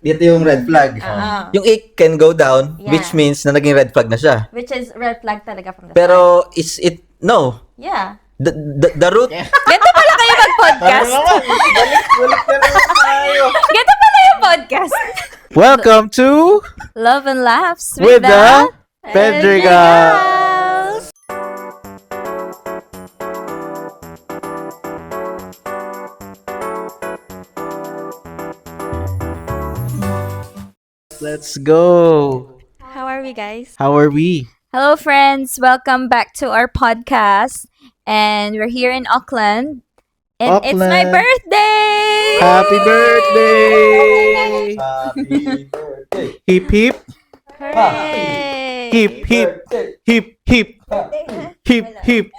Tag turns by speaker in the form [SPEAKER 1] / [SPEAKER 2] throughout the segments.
[SPEAKER 1] Dito yung red flag. Yung ick can go down,
[SPEAKER 2] Yeah.
[SPEAKER 1] which means na naging red flag na siya.
[SPEAKER 2] Which is red flag talaga from the
[SPEAKER 1] Pero, is it, no.
[SPEAKER 2] start. Yeah.
[SPEAKER 1] The root,
[SPEAKER 2] Ganito pala kayo mag-podcast.
[SPEAKER 3] Balik na naman tayo.
[SPEAKER 2] Ganito pala yung podcast.
[SPEAKER 3] Welcome to
[SPEAKER 2] Love and Laughs
[SPEAKER 3] With the
[SPEAKER 2] Pedregals.
[SPEAKER 3] Let's go.
[SPEAKER 2] How are we, guys?
[SPEAKER 3] How are we?
[SPEAKER 2] Hello, friends. Welcome back to our podcast. And we're here in Auckland. And it's my
[SPEAKER 3] Auckland.
[SPEAKER 2] birthday!
[SPEAKER 3] Happy birthday!
[SPEAKER 1] happy birthday.
[SPEAKER 3] Hip hip
[SPEAKER 2] Hooray!
[SPEAKER 3] hip hip hip hip hip hip hip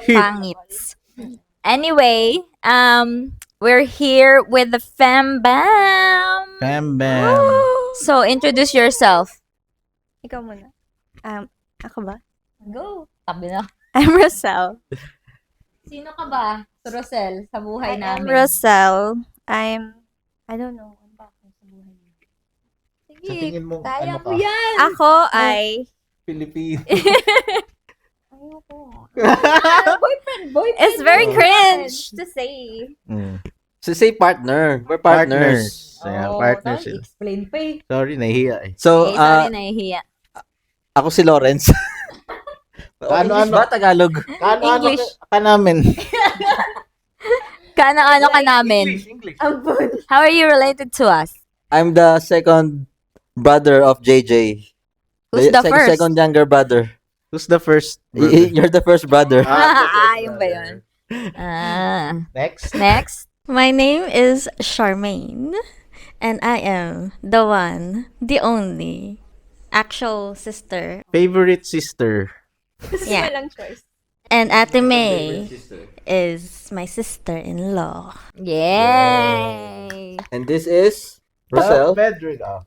[SPEAKER 3] hip.
[SPEAKER 2] Pangits. Anyway, we're here with the Fam Bam.
[SPEAKER 3] Bam bam.
[SPEAKER 2] So, introduce yourself.
[SPEAKER 4] Ikaw muna. Ako ba?
[SPEAKER 2] Go. Tabi na.
[SPEAKER 4] I'm Rosel.
[SPEAKER 2] Sino ka ba, Rosel, sa buhay
[SPEAKER 4] I'm
[SPEAKER 2] namin?
[SPEAKER 4] Rosel. I don't know. Ano ba ako sa buhay niyo?
[SPEAKER 3] Sa
[SPEAKER 2] Sige,
[SPEAKER 3] tingin mo,
[SPEAKER 2] kaya
[SPEAKER 3] ano
[SPEAKER 2] mo
[SPEAKER 3] ka?
[SPEAKER 2] yan.
[SPEAKER 4] Ako ay...
[SPEAKER 3] Filipino.
[SPEAKER 4] Ayoko.
[SPEAKER 2] Boyfriend.
[SPEAKER 4] It's very
[SPEAKER 3] Oh.
[SPEAKER 4] cringe to say.
[SPEAKER 1] So, say partner. We're partners.
[SPEAKER 3] Ayan,
[SPEAKER 2] Oh,
[SPEAKER 3] partners
[SPEAKER 2] sorry,
[SPEAKER 3] sila.
[SPEAKER 2] explain pa eh.
[SPEAKER 3] Sorry, nahihiya eh.
[SPEAKER 1] So,
[SPEAKER 2] Sorry, nahihiya.
[SPEAKER 1] ako si Lawrence. English ba? Tagalog?
[SPEAKER 3] Ano
[SPEAKER 2] English.
[SPEAKER 3] ka namin?
[SPEAKER 2] Kaano ka namin?
[SPEAKER 3] English.
[SPEAKER 2] How are you related to us?
[SPEAKER 1] I'm the second brother of JJ.
[SPEAKER 2] Who's the first?
[SPEAKER 1] Second younger brother.
[SPEAKER 3] Who's the first?
[SPEAKER 1] You're the first brother.
[SPEAKER 2] Yun ba yun? Ah.
[SPEAKER 3] Next.
[SPEAKER 2] Next.
[SPEAKER 4] My name is Charmaine. And I am the one, the only, actual sister.
[SPEAKER 3] Favorite sister.
[SPEAKER 4] Yeah. And Ate May is my sister-in-law.
[SPEAKER 2] Yay!
[SPEAKER 1] And this is Rosel.
[SPEAKER 3] Pedro.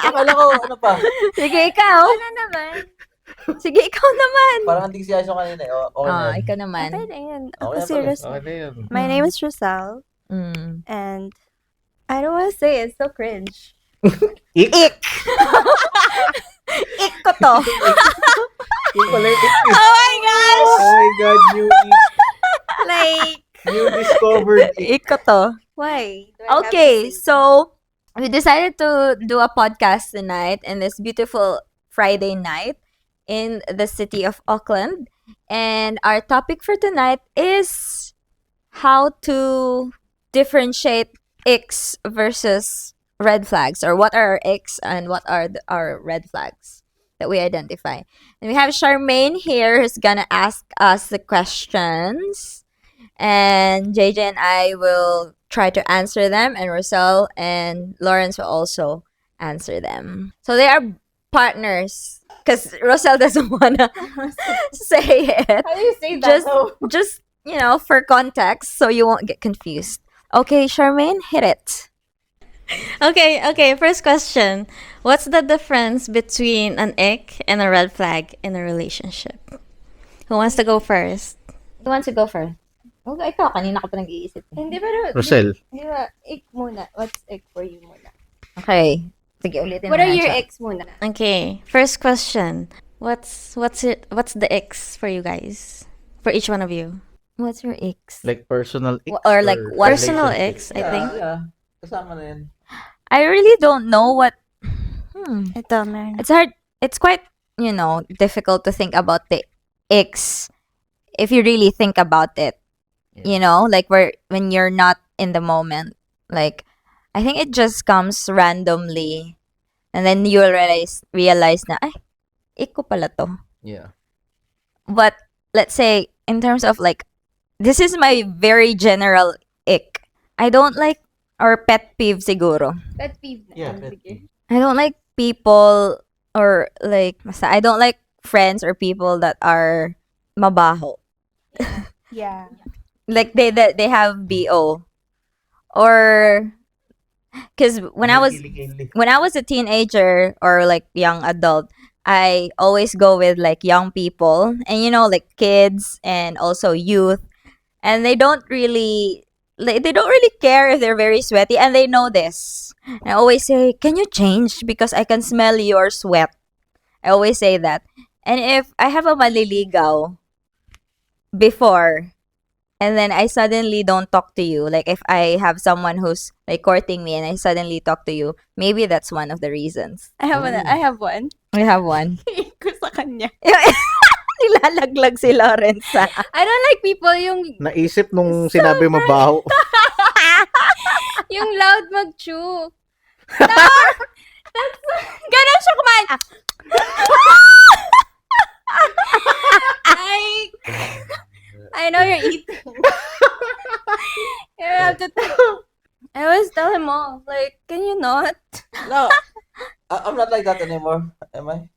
[SPEAKER 1] Akala ko, ano pa?
[SPEAKER 2] Sige, ikaw.
[SPEAKER 4] Ano naman?
[SPEAKER 2] Sige, ikaw naman.
[SPEAKER 1] Parang anting si Aisho kanina. Okay na yun.
[SPEAKER 2] Ikaw naman.
[SPEAKER 4] Okay na yun.
[SPEAKER 1] Okay
[SPEAKER 4] Ako
[SPEAKER 1] na
[SPEAKER 4] si
[SPEAKER 1] pala.
[SPEAKER 4] Rosel.
[SPEAKER 3] Okay na yun.
[SPEAKER 4] My name is Rosel.
[SPEAKER 2] Mm.
[SPEAKER 4] And I don't want to say it. It's so cringe.
[SPEAKER 2] Ik ko to.
[SPEAKER 3] Yung pala yung
[SPEAKER 2] Oh my gosh!
[SPEAKER 3] Oh my God,
[SPEAKER 4] Like,
[SPEAKER 3] new discovered
[SPEAKER 2] Ik ko to.
[SPEAKER 4] why? Do I have
[SPEAKER 2] Okay,
[SPEAKER 4] to say
[SPEAKER 2] so we decided to do a podcast tonight in this beautiful Friday night in the city of Auckland. And our topic for tonight is how to differentiate icks versus red flags, or what are our icks and what are our red flags that we identify. And we have Charmaine here who's gonna ask us the questions, and JJ and I will try to answer them, and Rosel and Lawrence will also answer them. So they are partners because Rosel doesn't wanna say it.
[SPEAKER 4] How do you say
[SPEAKER 2] Just for context, so you won't get confused. Okay, Charmaine, hit it.
[SPEAKER 4] Okay. First question. What's the difference between an ick and a red flag in a relationship? Who wants to go first?
[SPEAKER 2] Who wants to go first? Okay, ikaw, kanina ka pa nag-iisip.
[SPEAKER 4] Hindi, pero...
[SPEAKER 3] Rosel.
[SPEAKER 4] Di ba, ick muna. What's ick for you muna?
[SPEAKER 2] Okay. Sige, ulitin
[SPEAKER 4] What
[SPEAKER 2] mo
[SPEAKER 4] are
[SPEAKER 2] na
[SPEAKER 4] your
[SPEAKER 2] siya.
[SPEAKER 4] icks muna? Okay. First question. What's the icks for you guys? For each one of you.
[SPEAKER 2] What's your icks?
[SPEAKER 3] Like personal icks
[SPEAKER 2] Or like what-
[SPEAKER 4] Personal
[SPEAKER 3] relationship?
[SPEAKER 4] icks, I think.
[SPEAKER 1] Yeah. Kasama na yun.
[SPEAKER 2] I really don't know what...
[SPEAKER 4] Ito, meron.
[SPEAKER 2] It's hard. It's quite, difficult to think about the icks if you really think about it. Like when you're not in the moment. Like, I think it just comes randomly. And then you'll realize na, ay, ick ko pala to.
[SPEAKER 1] Yeah.
[SPEAKER 2] But let's say, in terms of like, this is my very general ick. I don't like, or pet peeve siguro.
[SPEAKER 4] Pet peeve na.
[SPEAKER 3] Yeah,
[SPEAKER 4] Sige.
[SPEAKER 3] pet peeve.
[SPEAKER 2] I don't like people, or like, I don't like friends or people that are mabaho.
[SPEAKER 4] Yeah.
[SPEAKER 2] Like they have BO. Or because when I was a teenager or like young adult, I always go with like young people and like kids and also youth, and they don't really like, they don't really care if they're very sweaty, and they know this. I always say, "Can you change because I can smell your sweat." I always say that. And if I have a maliligaw before, and then I suddenly don't talk to you, like if I have someone who's like courting me and I suddenly talk to you, maybe that's one of the reasons.
[SPEAKER 5] I have one.
[SPEAKER 2] I have one.
[SPEAKER 5] Ko sa kanya.
[SPEAKER 2] Nilalaglag si Lawrence.
[SPEAKER 5] I don't like people yung
[SPEAKER 3] Naisip nung sinabi mo baho.
[SPEAKER 5] yung loud mag-chew. Ganon siya kumain. I know you're eating. You have to I always tell him off. Like, can you not?
[SPEAKER 1] No, I'm not like that anymore. Am I?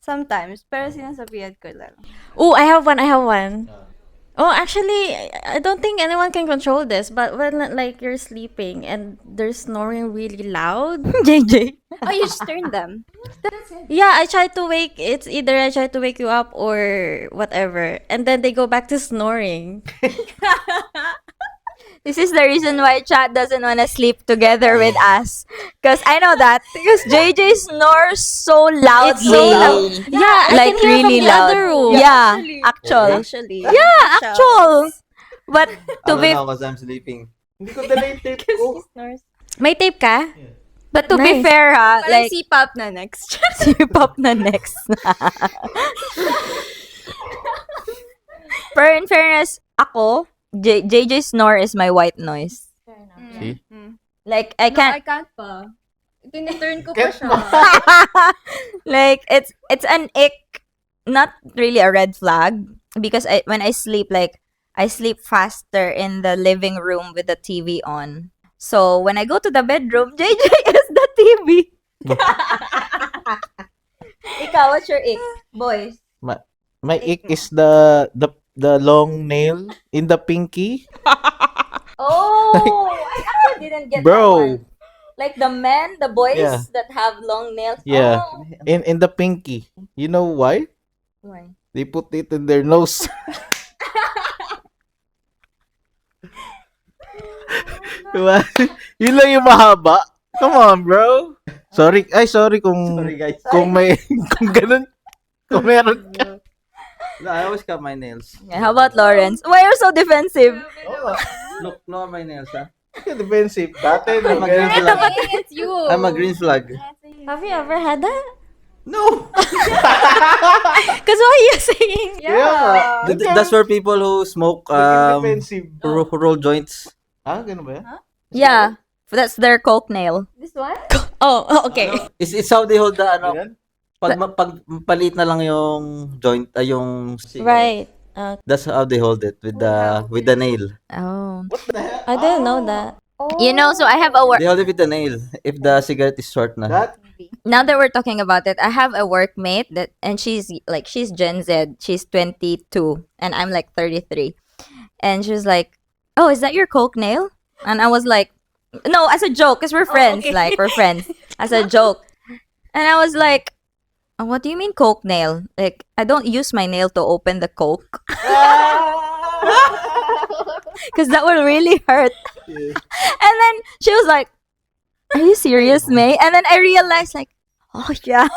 [SPEAKER 5] Sometimes. Pero sinasabihan ko lang.
[SPEAKER 4] Oh, I have one. Oh, actually, I don't think anyone can control this, but when like you're sleeping and they're snoring really loud.
[SPEAKER 2] JJ.
[SPEAKER 5] Oh, you just turn them.
[SPEAKER 4] Yeah, it's either I try to wake you up or whatever, and then they go back to snoring.
[SPEAKER 2] This is the reason why Chat doesn't want to sleep together with us. Because I know that. Because JJ snores so loudly.
[SPEAKER 4] It's so loud. Yeah, I
[SPEAKER 2] Like
[SPEAKER 4] can hear
[SPEAKER 2] really
[SPEAKER 4] from the
[SPEAKER 2] loud.
[SPEAKER 4] other room.
[SPEAKER 2] Yeah, actual.
[SPEAKER 5] Actually.
[SPEAKER 2] Yeah, actual. But
[SPEAKER 1] I
[SPEAKER 2] to
[SPEAKER 1] don't
[SPEAKER 2] be
[SPEAKER 1] know because I'm sleeping.
[SPEAKER 3] Hindi ko dala yung tape ko.
[SPEAKER 4] May tape ka?
[SPEAKER 2] but to be
[SPEAKER 4] Nice.
[SPEAKER 2] fair ha,
[SPEAKER 5] Parang
[SPEAKER 2] like
[SPEAKER 5] C-pop na next.
[SPEAKER 2] si Pop na next. Pero in fairness, ako, JJ snore is my white noise.
[SPEAKER 3] See?
[SPEAKER 2] Like I
[SPEAKER 5] No, I
[SPEAKER 2] can't
[SPEAKER 5] can't pa. Tiniturn ko pa siya.
[SPEAKER 2] like it's an ick, not really a red flag because when I sleep, like I sleep faster in the living room with the TV on. So when I go to the bedroom, JJ is the TV. Ikaw, what's your ick, boys?
[SPEAKER 3] My ick is the long nail in the pinky.
[SPEAKER 2] Oh, I actually didn't get that
[SPEAKER 3] Bro.
[SPEAKER 2] one. Like the men, the boys
[SPEAKER 3] Yeah.
[SPEAKER 2] that have long nails.
[SPEAKER 3] Yeah.
[SPEAKER 2] Oh.
[SPEAKER 3] In the pinky. You know why?
[SPEAKER 2] Why?
[SPEAKER 3] They put it in their nose. Diba? Yun lang yung mahaba. Come on, bro. Sorry kung
[SPEAKER 1] Sorry, guys.
[SPEAKER 3] kung may kung ganun kung meron ka.
[SPEAKER 1] No, I always cut my nails.
[SPEAKER 2] Yeah, how about Lawrence? Why are you so defensive?
[SPEAKER 1] Look at my nails, huh?
[SPEAKER 3] Defensive. Dati
[SPEAKER 1] I'm a green
[SPEAKER 5] Ito
[SPEAKER 1] flag.
[SPEAKER 5] ba it's you?
[SPEAKER 1] I'm a green flag.
[SPEAKER 4] Have you ever had that?
[SPEAKER 1] No!
[SPEAKER 4] Because what are you saying?
[SPEAKER 5] Yeah.
[SPEAKER 1] That's for people who smoke
[SPEAKER 3] defensive.
[SPEAKER 1] who roll joints.
[SPEAKER 3] Ganun ba yan?
[SPEAKER 2] Yeah, that's their coke nail.
[SPEAKER 5] This one?
[SPEAKER 4] Oh, okay.
[SPEAKER 1] It's how they hold the ano.
[SPEAKER 3] Ganun?
[SPEAKER 1] Pag palit na lang yung joint ay yung
[SPEAKER 4] Right.
[SPEAKER 1] That's how they hold it with the nail.
[SPEAKER 2] Oh.
[SPEAKER 4] I didn't know that.
[SPEAKER 2] You know, so I have a work.
[SPEAKER 1] They hold it with the nail if the cigarette is short na.
[SPEAKER 3] That
[SPEAKER 2] Now that we're talking about it, I have a workmate and she's Gen Z. She's 22 and I'm like 33. And she was like, "Oh, is that your coke nail?" And I was like, "No, as a joke, cuz we're friends,
[SPEAKER 5] okay.
[SPEAKER 2] like we're friends." As a joke. And I was like, "Oh, what do you mean coke nail? Like I don't use my nail to open the coke." Cuz that would really hurt. And then she was like, "Are you serious, May?" And then I realized, like, oh yeah,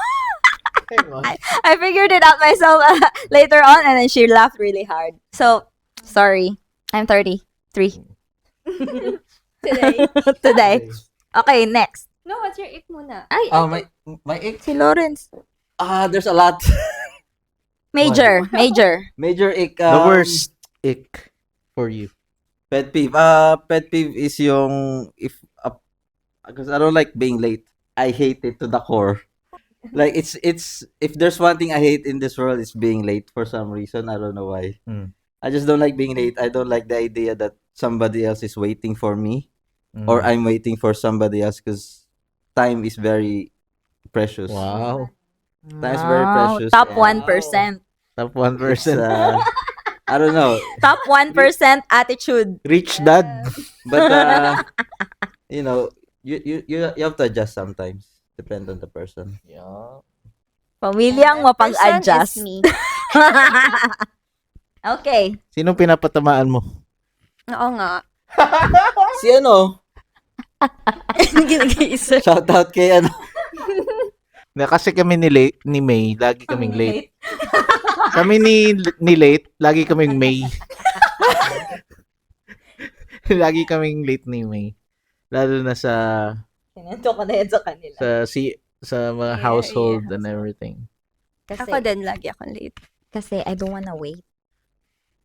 [SPEAKER 3] hang on.
[SPEAKER 2] I figured it out myself later on, and then she laughed really hard. So sorry, I'm 33
[SPEAKER 5] Today.
[SPEAKER 2] today. Okay, next.
[SPEAKER 5] No, what's your ick muna?
[SPEAKER 2] Ay,
[SPEAKER 1] Oh, my ick.
[SPEAKER 2] si Lawrence.
[SPEAKER 1] There's a lot.
[SPEAKER 2] Major.
[SPEAKER 1] Major ick.
[SPEAKER 3] The worst ick for you.
[SPEAKER 1] Pet peeve. Pet peeve is yung because I don't like being late. I hate it to the core. Like it's if there's one thing I hate in this world, it's being late for some reason. I don't know why. I just don't like being late. I don't like the idea that somebody else is waiting for me or I'm waiting for somebody else because time is very precious.
[SPEAKER 3] Wow.
[SPEAKER 1] Time is very precious.
[SPEAKER 2] Top
[SPEAKER 1] and
[SPEAKER 2] 1%.
[SPEAKER 3] Top
[SPEAKER 1] it's,
[SPEAKER 3] 1%.
[SPEAKER 1] I don't know.
[SPEAKER 2] Top 1% attitude.
[SPEAKER 3] Rich dad.
[SPEAKER 1] But you know, you have to adjust sometimes. Depend on the person.
[SPEAKER 3] Yeah.
[SPEAKER 2] Pamilyang mapag-adjust.
[SPEAKER 5] Person is me.
[SPEAKER 2] Okay.
[SPEAKER 3] Sinong pinapatamaan mo?
[SPEAKER 5] Oo nga.
[SPEAKER 1] Si ano?
[SPEAKER 4] Ginag-iisip.
[SPEAKER 1] Shout out kay ano?
[SPEAKER 3] Na kasi kami ni May, lagi kaming late. Kami ni late, lagi kaming May. Lagi kaming late ni May. Lalo na sa
[SPEAKER 2] Sinento ko na yan sa kanila.
[SPEAKER 3] sa mga
[SPEAKER 5] Yeah,
[SPEAKER 3] household
[SPEAKER 5] yeah.
[SPEAKER 3] and everything.
[SPEAKER 2] Kasi,
[SPEAKER 5] Ako din, lagi akong late.
[SPEAKER 2] kasi I don't wanna wait.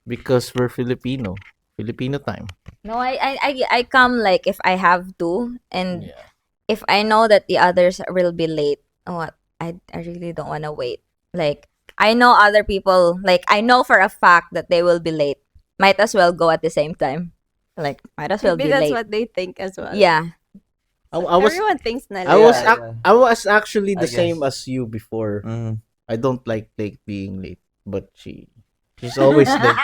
[SPEAKER 3] Because we're Filipino. Filipino time.
[SPEAKER 2] No, I come like if I have to, and
[SPEAKER 3] Yeah.
[SPEAKER 2] if I know that the others will be late, I really don't wanna wait. Like I know other people, like I know for a fact that they will be late. Might as well go at the same time. Like might as well
[SPEAKER 5] Maybe
[SPEAKER 2] be
[SPEAKER 5] that's
[SPEAKER 2] late.
[SPEAKER 5] what they think as well.
[SPEAKER 2] Yeah.
[SPEAKER 3] I was
[SPEAKER 5] Everyone thinks na
[SPEAKER 3] I
[SPEAKER 5] late.
[SPEAKER 3] was
[SPEAKER 1] Yeah,
[SPEAKER 3] ac-
[SPEAKER 1] yeah.
[SPEAKER 3] I was actually the
[SPEAKER 1] I
[SPEAKER 3] same
[SPEAKER 1] guess.
[SPEAKER 3] as you before.
[SPEAKER 1] Mm.
[SPEAKER 3] I don't like being late, but she's always late.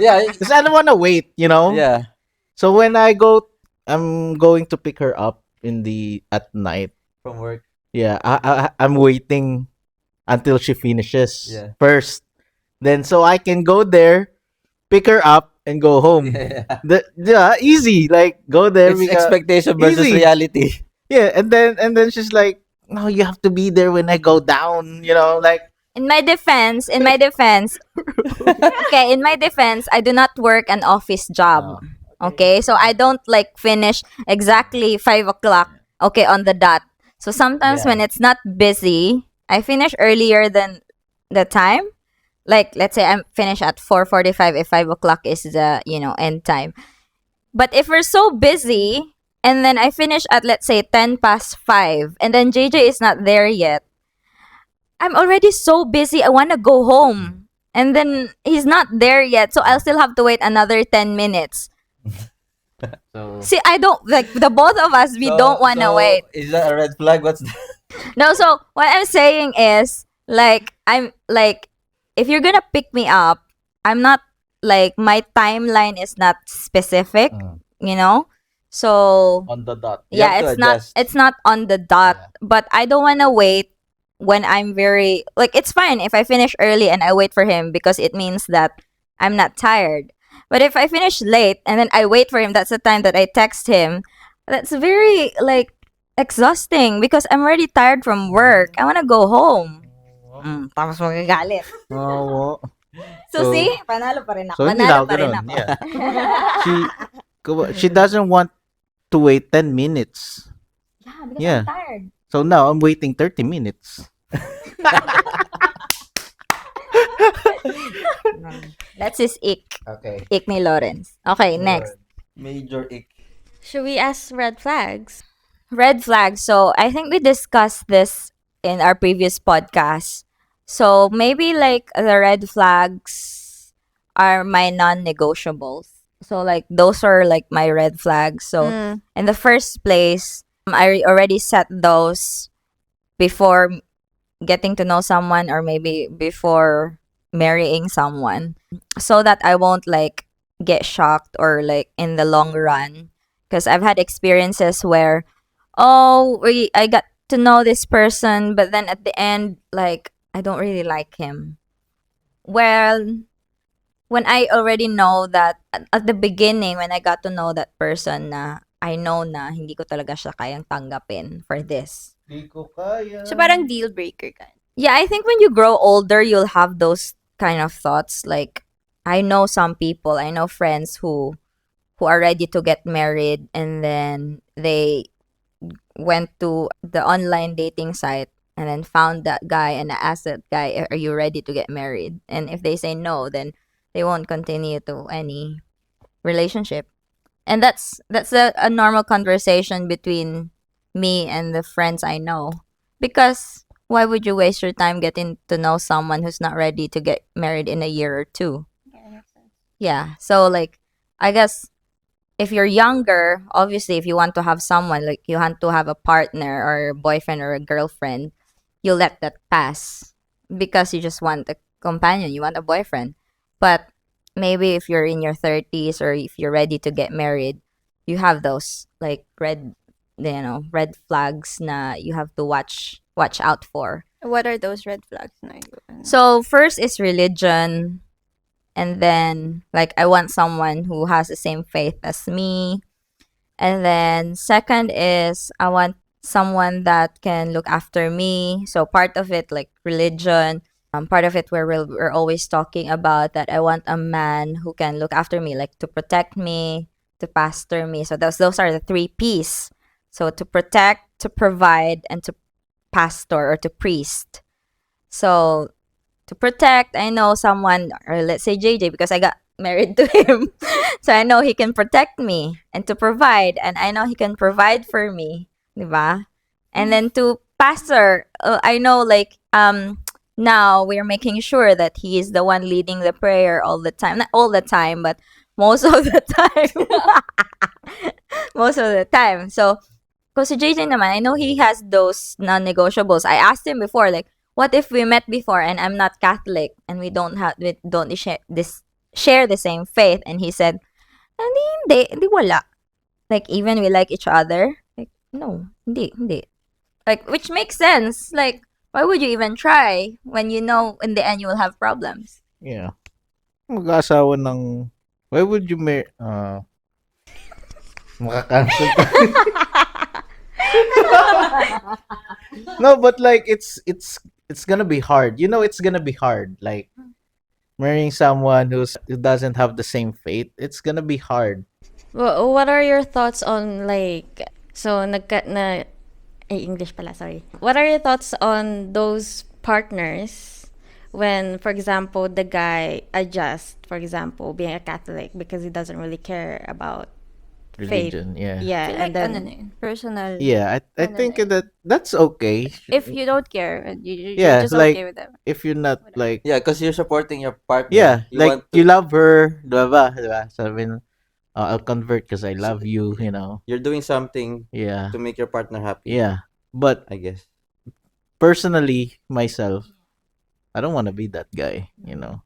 [SPEAKER 1] Yeah,
[SPEAKER 3] Because I don't wanna wait, you know.
[SPEAKER 1] yeah.
[SPEAKER 3] So when I'm going to pick her up at night.
[SPEAKER 1] From work.
[SPEAKER 3] Yeah, I'm waiting until she finishes
[SPEAKER 1] Yeah.
[SPEAKER 3] first. Then so I can go there, pick her up, and go home.
[SPEAKER 1] Yeah.
[SPEAKER 3] Yeah, easy. Like go there.
[SPEAKER 1] It's expectation versus
[SPEAKER 3] easy.
[SPEAKER 1] reality.
[SPEAKER 3] Yeah, and then she's like, no, you have to be there when I go down. You know, like
[SPEAKER 2] In my defense, okay, in my defense, I do not work an office job. Okay, so I don't like finish exactly 5 o'clock. Okay, on the dot. So sometimes
[SPEAKER 1] Yeah.
[SPEAKER 2] when it's not busy, I finish earlier than the time. Like let's say I'm finished at 4:45 if 5 o'clock is the end time. But if we're so busy and then I finish at let's say 5:10 and then JJ is not there yet, I'm already so busy. I want to go home. And then he's not there yet. So I'll still have to wait another 10 minutes.
[SPEAKER 3] so.
[SPEAKER 2] See, I don't like the both of us, we don't want to wait.
[SPEAKER 1] Is that a red flag? What's that?
[SPEAKER 2] No, so what I'm saying is like I'm like if you're going to pick me up, I'm not like my timeline is not specific, you know? So
[SPEAKER 3] On the dot.
[SPEAKER 1] You have to adjust.
[SPEAKER 2] it's not on the dot,
[SPEAKER 3] Yeah.
[SPEAKER 2] but I don't want to wait when I'm very like it's fine if I finish early and I wait for him because it means that I'm not tired. But if I finish late and then I wait for him, that's the time that I text him. That's very like exhausting because I'm already tired from work. I want to go home. Tapos magagalit.
[SPEAKER 3] Oo.
[SPEAKER 2] So,
[SPEAKER 1] So-
[SPEAKER 2] see, panalo pa rin ako.
[SPEAKER 3] So hindi na
[SPEAKER 2] Panalo
[SPEAKER 3] ako
[SPEAKER 2] pa rin
[SPEAKER 3] ganun.
[SPEAKER 2] ako.
[SPEAKER 3] Yeah. She doesn't want to wait 10 minutes.
[SPEAKER 2] Yeah, because
[SPEAKER 3] Yeah.
[SPEAKER 2] I'm tired.
[SPEAKER 3] So now I'm waiting 30 minutes.
[SPEAKER 2] That's his ick.
[SPEAKER 1] Okay.
[SPEAKER 2] Ick ni Lawrence. Okay, next.
[SPEAKER 1] Major ick.
[SPEAKER 4] Should we ask red flags?
[SPEAKER 2] Red flags. So I think we discussed this in our previous podcast. So maybe like the red flags are my non-negotiables. So like those are like my red flags. So
[SPEAKER 5] Mm.
[SPEAKER 2] in the first place, I already set those before getting to know someone or maybe before marrying someone so that I won't like get shocked or like in the long run because I've had experiences where I got to know this person but then at the end like I don't really like him. Well, when I already know that at the beginning when I got to know that person na I know na hindi ko talaga siya kayang tanggapin for this.
[SPEAKER 3] Di ko kaya.
[SPEAKER 5] So, parang deal breaker ka.
[SPEAKER 2] Yeah, I think when you grow older, you'll have those kind of thoughts. Like, I know some people, I know friends who are ready to get married, and then they went to the online dating site and then found that guy and asked that guy, "Are you ready to get married?" And if they say no, then they won't continue to any relationship. And that's a normal conversation between me and the friends I know, because why would you waste your time getting to know someone who's not ready to get married in a year or two? Yeah. So like I guess if you're younger, obviously if you want to have someone, like you want to have a partner or a boyfriend or a girlfriend, you let that pass because you just want a companion, you want a boyfriend. But maybe if you're in your 30s or if you're ready to get married, you have those like red flags na you have to watch out for.
[SPEAKER 5] What are those red flags na?
[SPEAKER 2] So first is religion. And then, like, I want someone who has the same faith as me. And then, second is I want someone that can look after me. So, part of it, like religion, part of it where we're always talking about that I want a man who can look after me, like to protect me, to pastor me. So, those are the three P's. So, to protect, to provide, and to pastor or to priest. So, to protect, I know someone, or let's say JJ, because I got married to him. So I know he can protect me. And to provide, and I know he can provide for me. Diba? And then to pastor, I know like now we're making sure that he is the one leading the prayer all the time. Not all the time, but most of the time. Most of the time. So, because si JJ naman, I know he has those non-negotiables. I asked him before, like, what if we met before and I'm not Catholic and we don't share the same faith? And he said, hindi wala. Like, even we like each other. Like, no, hindi. Like, which makes sense. Like, why would you even try when you know in the end you will have problems?
[SPEAKER 3] Yeah. Mag-asawa ng... Why would you marry... Makakancel pa. No, but like, it's gonna be hard. You know, it's gonna be hard. Like, marrying someone who doesn't have the same faith, it's gonna be hard.
[SPEAKER 4] Well, what are your thoughts on like English pala, sorry. What are your thoughts on those partners when, for example, the guy adjusts, for example, being a Catholic because he doesn't really care about faith.
[SPEAKER 3] Religion, yeah.
[SPEAKER 4] Yeah,
[SPEAKER 5] Like,
[SPEAKER 4] and then
[SPEAKER 5] ano na yun, personal.
[SPEAKER 3] Yeah, I think that's okay.
[SPEAKER 5] If you don't care, you're
[SPEAKER 3] Yeah,
[SPEAKER 5] just
[SPEAKER 3] like,
[SPEAKER 5] okay with them.
[SPEAKER 3] If you're not like...
[SPEAKER 1] Yeah, because you're supporting your partner.
[SPEAKER 3] Yeah,
[SPEAKER 1] You
[SPEAKER 3] like,
[SPEAKER 1] want to-
[SPEAKER 3] you love her, diba? Sabi mo, I'll convert because I love you, you know.
[SPEAKER 1] you're doing something
[SPEAKER 3] Yeah.
[SPEAKER 1] to make your partner happy.
[SPEAKER 3] Yeah. But
[SPEAKER 1] I guess.
[SPEAKER 3] personally, myself, I don't want to be that guy, you know.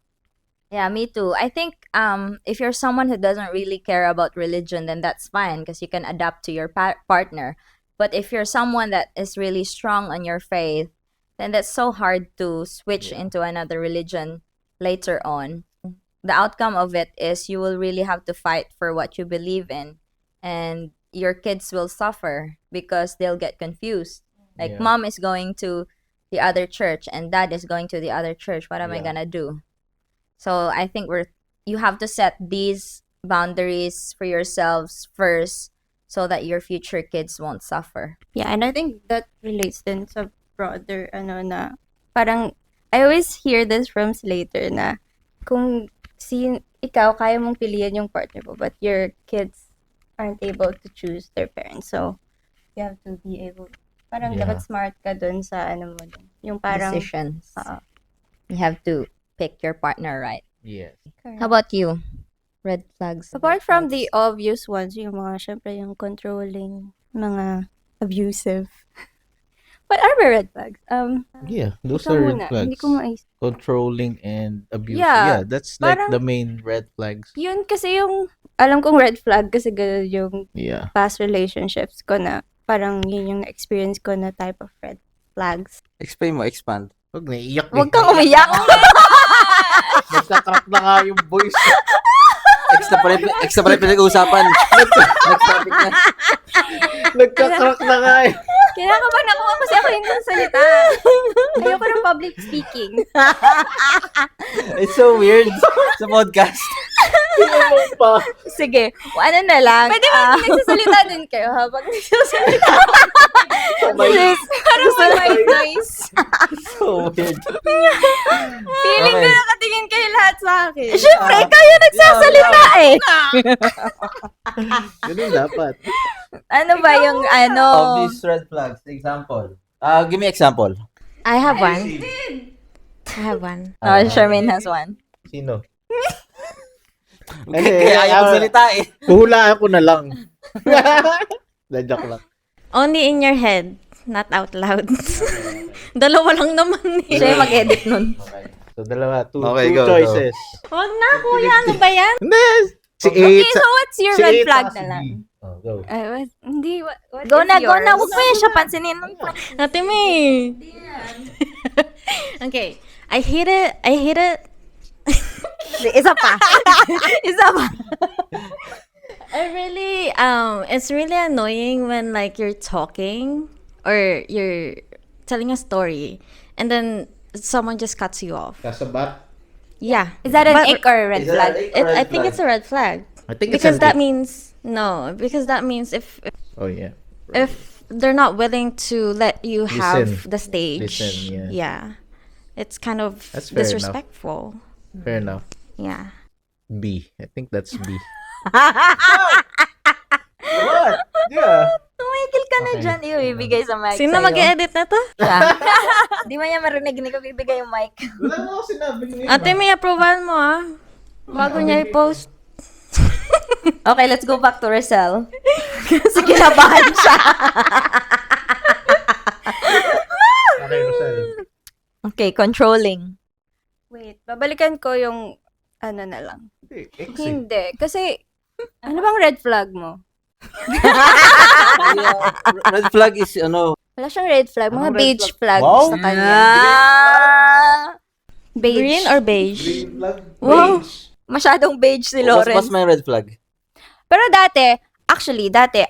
[SPEAKER 2] Yeah, me too. I think if you're someone who doesn't really care about religion, then that's fine because you can adapt to your partner. But if you're someone that is really strong on your faith, then that's so hard to switch into another religion later on. The outcome of it is you will really have to fight for what you believe in, and your kids will suffer because they'll get confused. Like,
[SPEAKER 3] Yeah.
[SPEAKER 2] mom is going to the other church and dad is going to the other church. What am I
[SPEAKER 3] Yeah.
[SPEAKER 2] gonna do? So I think you have to set these boundaries for yourselves first so that your future kids won't suffer.
[SPEAKER 5] Yeah, and I think that relates din sa broader, na, parang, I always hear this from Slater na, kung ikaw, kaya mong piliin yung partner mo, but your kids aren't able to choose their parents. So, you have to be able, parang
[SPEAKER 3] Yeah.
[SPEAKER 5] dapat smart ka dun sa, mo dun. Yung parang,
[SPEAKER 2] Decisions.
[SPEAKER 5] Oo.
[SPEAKER 2] You have to pick your partner right.
[SPEAKER 3] Yes.
[SPEAKER 2] How about you? Red flags.
[SPEAKER 5] apart from the obvious ones, yung mga, syempre, yung controlling, mga abusive. What are my red flags?
[SPEAKER 3] Yeah, those
[SPEAKER 5] Ikaw
[SPEAKER 3] are red
[SPEAKER 5] muna.
[SPEAKER 3] flags.
[SPEAKER 5] Hindi ko maisip.
[SPEAKER 3] Controlling and abuse.
[SPEAKER 5] Yeah,
[SPEAKER 3] Yeah, that's like
[SPEAKER 5] parang-
[SPEAKER 3] the main red flags.
[SPEAKER 5] Yun kasi yung, alam kong red flag kasi ganun yung
[SPEAKER 3] Yeah.
[SPEAKER 5] past relationships ko na, parang yun yung experience ko na type of red flags.
[SPEAKER 1] Explain mo, expand.
[SPEAKER 3] Wag naiiyak.
[SPEAKER 2] Huwag kang umiyak.
[SPEAKER 3] Nagka-crack na nga yung voice.
[SPEAKER 1] Extra pala pinag-uusapan. Next topic na.
[SPEAKER 3] Nagka-crack na nga eh.
[SPEAKER 5] Kinakabahan ako kasi ako yung salita. Ayoko ng public speaking.
[SPEAKER 1] It's so weird sa podcast.
[SPEAKER 3] Pa.
[SPEAKER 2] Sige, ano na lang.
[SPEAKER 5] Pwede ba nagsasalita din kayo habang nagsasalita?
[SPEAKER 3] May-
[SPEAKER 5] Parang may white noise.
[SPEAKER 1] So weird.
[SPEAKER 5] Feeling ko
[SPEAKER 1] Okay.
[SPEAKER 5] nakatingin kayo lahat sa akin.
[SPEAKER 2] Siyempre, kayo nagsasalita eh.
[SPEAKER 3] Ganun dapat.
[SPEAKER 2] Ano ba yung ano?
[SPEAKER 1] Of these red flags, example. Give me example.
[SPEAKER 4] I have one. I have one.
[SPEAKER 2] Oh, Charmaine has one.
[SPEAKER 3] Sino?
[SPEAKER 1] Kaya ayaw magsalita eh.
[SPEAKER 3] Huhulaan ko na lang. Joke lang.
[SPEAKER 4] Only in your head, not out loud. Dalawa lang naman eh.
[SPEAKER 2] Siya yung mag-edit nun.
[SPEAKER 3] Okay. So, dalawa. Two
[SPEAKER 1] Okay, go,
[SPEAKER 3] choices.
[SPEAKER 4] Huwag na, kuya. Ano ba yan?
[SPEAKER 3] Hindi. Si
[SPEAKER 5] Okay,
[SPEAKER 3] Eight.
[SPEAKER 5] so what's your
[SPEAKER 3] si
[SPEAKER 5] red
[SPEAKER 3] Eight
[SPEAKER 5] flag
[SPEAKER 3] saka
[SPEAKER 5] na
[SPEAKER 3] si
[SPEAKER 5] lang?
[SPEAKER 3] B. Oh, go.
[SPEAKER 5] Hindi, what
[SPEAKER 2] Go
[SPEAKER 5] is
[SPEAKER 2] na, go
[SPEAKER 5] yours?
[SPEAKER 2] na. Huwag mo yan siya pansinin.
[SPEAKER 4] Ate May. Okay. I hate it
[SPEAKER 2] Isa pa. Isa pa.
[SPEAKER 4] It's really annoying when like you're talking or you're telling a story and then someone just cuts you off.
[SPEAKER 3] Kasabat.
[SPEAKER 4] Yeah.
[SPEAKER 5] Is that an
[SPEAKER 4] But
[SPEAKER 5] ick or a red
[SPEAKER 1] Is that
[SPEAKER 5] flag?
[SPEAKER 1] an ick or red
[SPEAKER 4] I think
[SPEAKER 1] flag?
[SPEAKER 4] it's a red flag.
[SPEAKER 3] I think it's
[SPEAKER 4] Because
[SPEAKER 3] an
[SPEAKER 4] that
[SPEAKER 3] ick.
[SPEAKER 4] means no, because that means
[SPEAKER 3] Oh yeah.
[SPEAKER 4] if they're not willing to let you have
[SPEAKER 3] Listen.
[SPEAKER 4] the stage,
[SPEAKER 3] Listen, yeah.
[SPEAKER 4] it's kind of
[SPEAKER 3] That's fair enough.
[SPEAKER 4] disrespectful.
[SPEAKER 3] Fair enough.
[SPEAKER 4] Yeah.
[SPEAKER 3] B. I think that's B.
[SPEAKER 1] What?
[SPEAKER 3] Yeah.
[SPEAKER 2] Tumigil ka na
[SPEAKER 3] Okay.
[SPEAKER 2] dyan. Ibigay sa mic
[SPEAKER 4] Sino
[SPEAKER 2] sa'yo.
[SPEAKER 4] mag-edit na to?
[SPEAKER 2] Siya. Di mo niya marinig. Hindi ko bibigay yung mic.
[SPEAKER 3] Wala mo ako sinabi niya.
[SPEAKER 4] Ate, may approval mo ah. Bago niya i-post.
[SPEAKER 2] Okay, let's go back to Rosel. Kasi kinabahan siya.
[SPEAKER 3] Okay, Rosel.
[SPEAKER 2] Okay, controlling.
[SPEAKER 5] Wait, babalikan ko yung ano na lang.
[SPEAKER 3] Exit.
[SPEAKER 5] Hindi. Kasi, ano bang red flag mo?
[SPEAKER 1] Red flag is, ano,
[SPEAKER 5] Wala siyang red flag. Mga
[SPEAKER 3] Anong red
[SPEAKER 5] beige
[SPEAKER 3] flag?
[SPEAKER 5] flag
[SPEAKER 3] Wow.
[SPEAKER 5] sa kanya.
[SPEAKER 2] Ah,
[SPEAKER 5] Beige.
[SPEAKER 4] Green or beige?
[SPEAKER 3] Green flag.
[SPEAKER 4] Wow.
[SPEAKER 2] masyadong beige si
[SPEAKER 1] what's
[SPEAKER 2] Lawrence.
[SPEAKER 1] my red flag?
[SPEAKER 5] Pero dati,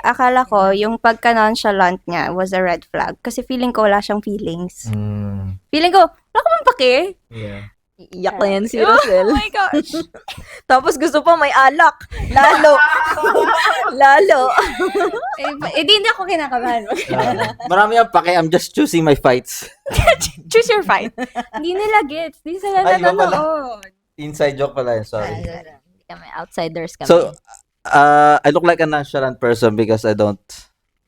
[SPEAKER 5] akala ko yung pagka-nonchalant niya was a red flag. Kasi feeling ko wala siyang feelings.
[SPEAKER 3] Mm,
[SPEAKER 5] Feeling ko, wala ko bang pake?
[SPEAKER 3] yeah.
[SPEAKER 2] Iyak na yan si Rosel.
[SPEAKER 5] Oh my gosh.
[SPEAKER 2] Tapos gusto pa may alak. Lalo. Lalo.
[SPEAKER 5] Hindi ako kinakabahan.
[SPEAKER 1] Marami yung pake, I'm just choosing my fights.
[SPEAKER 5] Choose your fight. Hindi nila gets. Hindi sila
[SPEAKER 1] Ay, iba pala.
[SPEAKER 5] nanonood.
[SPEAKER 1] Inside joke pala yun, sorry.
[SPEAKER 2] Hindi kami outsiders kami.
[SPEAKER 1] So, I look like a nonchalant person because I don't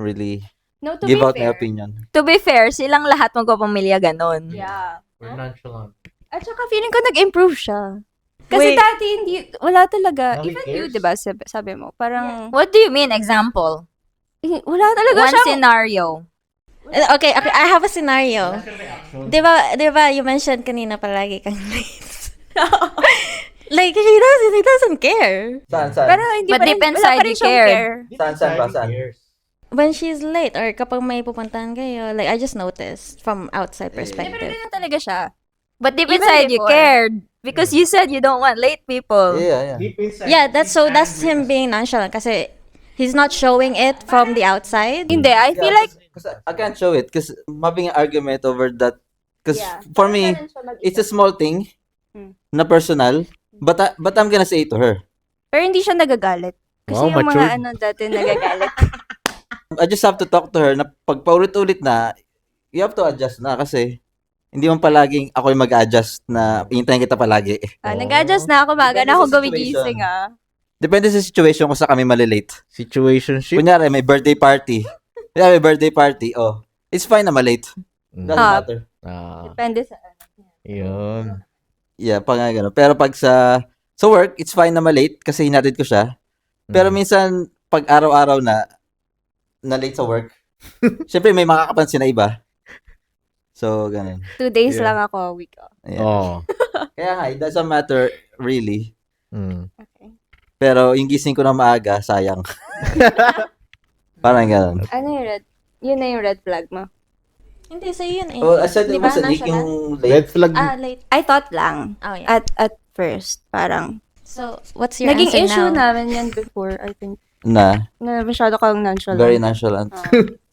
[SPEAKER 1] really
[SPEAKER 5] No, to
[SPEAKER 1] give
[SPEAKER 5] be
[SPEAKER 1] out my
[SPEAKER 5] fair.
[SPEAKER 1] opinion.
[SPEAKER 2] to be fair, silang lahat magpapamilya ganon.
[SPEAKER 5] Yeah.
[SPEAKER 3] We're nonchalant.
[SPEAKER 5] At saka feeling ko nag-improve siya. Kasi
[SPEAKER 4] Wait.
[SPEAKER 5] dati wala talaga.
[SPEAKER 3] Now he
[SPEAKER 5] Even you,
[SPEAKER 3] cares.
[SPEAKER 5] di ba, sabi mo, parang,
[SPEAKER 2] What do you mean? Example.
[SPEAKER 5] wala talaga
[SPEAKER 2] One
[SPEAKER 5] siya.
[SPEAKER 2] scenario.
[SPEAKER 4] Okay, I have a scenario. Di ba, you mentioned kanina palagi kang late. Like, he doesn't care.
[SPEAKER 1] Saan?
[SPEAKER 5] Pero hindi
[SPEAKER 2] But
[SPEAKER 5] pa rin,
[SPEAKER 2] deep
[SPEAKER 5] wala
[SPEAKER 2] inside
[SPEAKER 5] pa rin
[SPEAKER 2] you
[SPEAKER 5] siyang
[SPEAKER 2] cared.
[SPEAKER 5] care.
[SPEAKER 1] Saan?
[SPEAKER 4] When she's late or kapag may pupuntahan kayo, like, I just noticed from outside
[SPEAKER 5] Pero
[SPEAKER 4] perspective.
[SPEAKER 5] ganun talaga siya.
[SPEAKER 2] But deep
[SPEAKER 5] Even
[SPEAKER 2] inside you
[SPEAKER 5] before.
[SPEAKER 2] cared. Because you said you don't want late people.
[SPEAKER 1] Yeah.
[SPEAKER 3] Deep inside.
[SPEAKER 4] Yeah, that's him being nonchalant kasi he's not showing it from the outside.
[SPEAKER 5] Hindi, I feel like,
[SPEAKER 1] Because I can't show it because having an argument over that. Because
[SPEAKER 5] Yeah.
[SPEAKER 1] for me, it's a small thing
[SPEAKER 5] Hmm.
[SPEAKER 1] na personal, but I'm gonna say it to her.
[SPEAKER 5] pero hindi siya nagagalit. Kasi
[SPEAKER 3] Wow,
[SPEAKER 5] yung mga
[SPEAKER 3] matured.
[SPEAKER 5] dati nagagalit.
[SPEAKER 1] I just have to talk to her na pag paulit-ulit na, you have to adjust na kasi hindi mo palaging ako yung mag-adjust na hintayin kita palagi.
[SPEAKER 5] Nag-adjust na ako, maga
[SPEAKER 1] Depende
[SPEAKER 5] na ako
[SPEAKER 1] sa
[SPEAKER 5] gumigising
[SPEAKER 1] situation. Depende sa situation kung sa kami malilate.
[SPEAKER 3] Situationship.
[SPEAKER 1] Kunyari, may birthday party. Oh. It's fine na malate. Doesn't
[SPEAKER 5] Ah.
[SPEAKER 1] matter.
[SPEAKER 5] Depende sa
[SPEAKER 3] Yun.
[SPEAKER 1] Yeah, pag nga gano'n. Pero pag sa work, it's fine na malate kasi hinatid ko siya. Pero minsan, pag araw-araw na late sa work, syempre may makakapansin na iba. So, ganun.
[SPEAKER 5] 2 days
[SPEAKER 3] Yeah.
[SPEAKER 5] lang ako, week off.
[SPEAKER 1] Yeah.
[SPEAKER 3] Oh.
[SPEAKER 1] Kaya nga, it doesn't matter really.
[SPEAKER 3] Mm.
[SPEAKER 5] Okay.
[SPEAKER 1] Pero yung gising ko na maaga, sayang. Parang ganun.
[SPEAKER 5] Ano yung red? Yun na yung red flag mo.
[SPEAKER 4] Hindi, so yun eh.
[SPEAKER 1] Oh, I said
[SPEAKER 5] Di
[SPEAKER 1] it
[SPEAKER 5] ba
[SPEAKER 1] was an ick
[SPEAKER 5] nonchalant?
[SPEAKER 1] yung late.
[SPEAKER 3] Red flag.
[SPEAKER 4] Late.
[SPEAKER 5] I thought lang.
[SPEAKER 4] Oh, yeah.
[SPEAKER 5] At first, parang,
[SPEAKER 4] So, what's your
[SPEAKER 5] naging
[SPEAKER 4] answer
[SPEAKER 5] issue
[SPEAKER 4] now?
[SPEAKER 5] namin yan before, I think.
[SPEAKER 1] Na,
[SPEAKER 5] Na masyado kang nonchalant.
[SPEAKER 1] very nonchalant.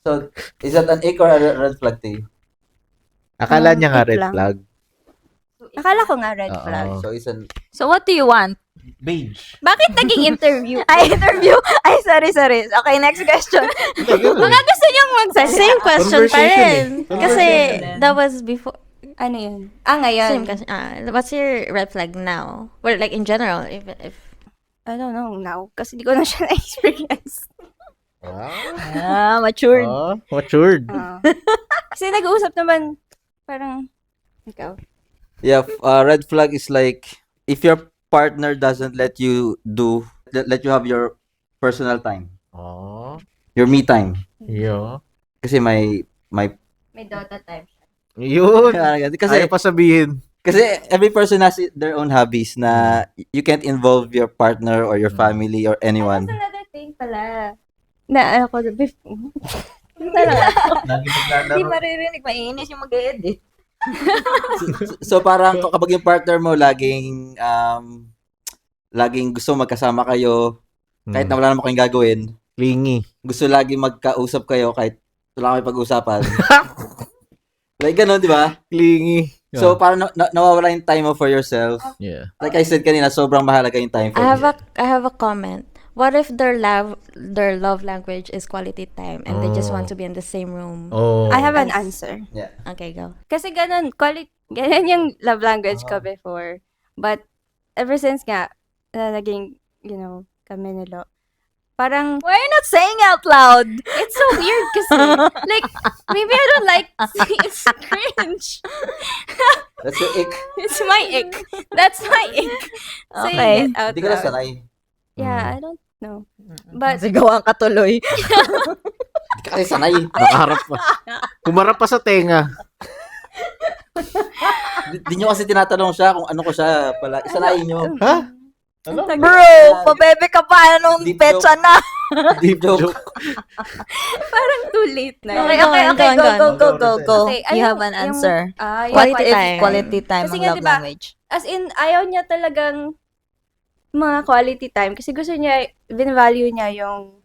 [SPEAKER 1] So, is that an ick or a red flag to you?
[SPEAKER 3] Akala niya nga
[SPEAKER 5] Ick
[SPEAKER 3] red
[SPEAKER 5] lang.
[SPEAKER 3] flag.
[SPEAKER 5] Akala ko nga red
[SPEAKER 3] Oo.
[SPEAKER 5] flag.
[SPEAKER 1] So, it's an...
[SPEAKER 2] So what do you want?
[SPEAKER 3] Beige.
[SPEAKER 5] Bakit naging interview?
[SPEAKER 2] Ay, interview. Ay, sorry. Okay, next question.
[SPEAKER 5] Mga gusto niyong magsasalita.
[SPEAKER 4] Same question pa
[SPEAKER 3] Conversation
[SPEAKER 4] rin.
[SPEAKER 3] eh.
[SPEAKER 4] Kasi,
[SPEAKER 2] Conversation.
[SPEAKER 4] that was before.
[SPEAKER 5] Ano yun? Ngayon.
[SPEAKER 4] Same question. What's your red flag now? Well, like in general, if
[SPEAKER 5] I don't know now. Kasi di ko na siya na-experience.
[SPEAKER 2] Matured.
[SPEAKER 3] Matured.
[SPEAKER 5] Kasi nag-uusap naman, parang, ikaw.
[SPEAKER 1] Yeah, red flag is like, if your partner doesn't let you have your personal time.
[SPEAKER 3] Oh.
[SPEAKER 1] Your me time.
[SPEAKER 3] Yo.
[SPEAKER 1] Kasi may
[SPEAKER 5] May Dota time siya.
[SPEAKER 3] Yun.
[SPEAKER 1] kasi
[SPEAKER 3] Ayaw pa sabihin.
[SPEAKER 1] kasi every person has their own hobbies na you can't involve your partner or your family or anyone.
[SPEAKER 5] That's another thing pala. Na ako, before. Talaga.
[SPEAKER 3] Lagi
[SPEAKER 2] Hindi maririnig. Mainis yung mag-edit.
[SPEAKER 1] So parang kapag yung partner mo laging gusto magkasama kayo kahit na wala naman kayong gagawin,
[SPEAKER 3] Clingy.
[SPEAKER 1] gusto lagi magkausap kayo kahit wala kayong pag-usapan. Like ganun, di ba?
[SPEAKER 3] Clingy.
[SPEAKER 1] So parang nawawala yung time mo for yourself.
[SPEAKER 3] Yeah.
[SPEAKER 1] Like I said kanina, sobrang mahalaga yung time for me.
[SPEAKER 4] I have a comment. What if their love language is quality time and they just want to be in the same room?
[SPEAKER 3] Oh.
[SPEAKER 5] I have an answer.
[SPEAKER 1] Yeah.
[SPEAKER 4] Okay, go.
[SPEAKER 5] Kasi ganun yung love language ko before. But ever since nga, na naging, kami nilo, parang,
[SPEAKER 2] Why are you not saying out loud?
[SPEAKER 5] it's so weird kasi, like, maybe I don't like, it's cringe.
[SPEAKER 1] That's your ick.
[SPEAKER 5] It's my ick. That's my ick.
[SPEAKER 2] Okay.
[SPEAKER 5] Saying it out
[SPEAKER 1] Hindi ka na
[SPEAKER 5] loud.
[SPEAKER 1] sanay.
[SPEAKER 5] Yeah, I don't know. But,
[SPEAKER 2] Sigawan ka tuloy.
[SPEAKER 1] Hindi ka kasi sanay.
[SPEAKER 3] Nakaharap pa. Kumarap pa sa tenga.
[SPEAKER 1] Di nyo kasi tinatanong siya kung ano ko siya pala. Isanayin nyo.
[SPEAKER 3] Ha?
[SPEAKER 2] Bro, pabebe ka pa. Anong
[SPEAKER 1] Deep
[SPEAKER 2] petsa na?
[SPEAKER 1] Deep joke.
[SPEAKER 5] parang too late na.
[SPEAKER 2] Okay,
[SPEAKER 5] yun.
[SPEAKER 2] okay, okay.
[SPEAKER 4] Go on,
[SPEAKER 2] Go.
[SPEAKER 5] Okay,
[SPEAKER 2] You
[SPEAKER 5] ayun,
[SPEAKER 2] have an
[SPEAKER 5] yung-
[SPEAKER 2] answer.
[SPEAKER 5] Yung
[SPEAKER 4] Quality
[SPEAKER 2] What if
[SPEAKER 4] time.
[SPEAKER 2] quality time
[SPEAKER 5] Kasi
[SPEAKER 2] ang
[SPEAKER 5] nga,
[SPEAKER 2] love
[SPEAKER 5] diba,
[SPEAKER 2] language?
[SPEAKER 5] As in, ayaw niya talagang mga quality time kasi gusto niya, value niya yung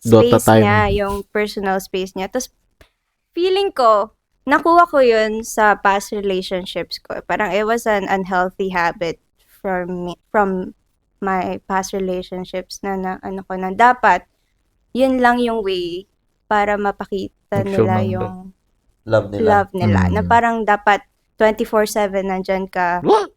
[SPEAKER 3] Dota
[SPEAKER 5] space
[SPEAKER 3] time.
[SPEAKER 5] niya, yung personal space niya. Tapos, feeling ko, nakuha ko yun sa past relationships ko. Parang it was an unhealthy habit from my past relationships na ano ko na dapat, yun lang yung way para mapakita
[SPEAKER 3] Mag-show
[SPEAKER 5] nila
[SPEAKER 3] ng
[SPEAKER 5] yung
[SPEAKER 1] Love nila.
[SPEAKER 5] love nila. Na
[SPEAKER 3] Mm.
[SPEAKER 5] parang dapat 24/7 nandyan ka.
[SPEAKER 3] What?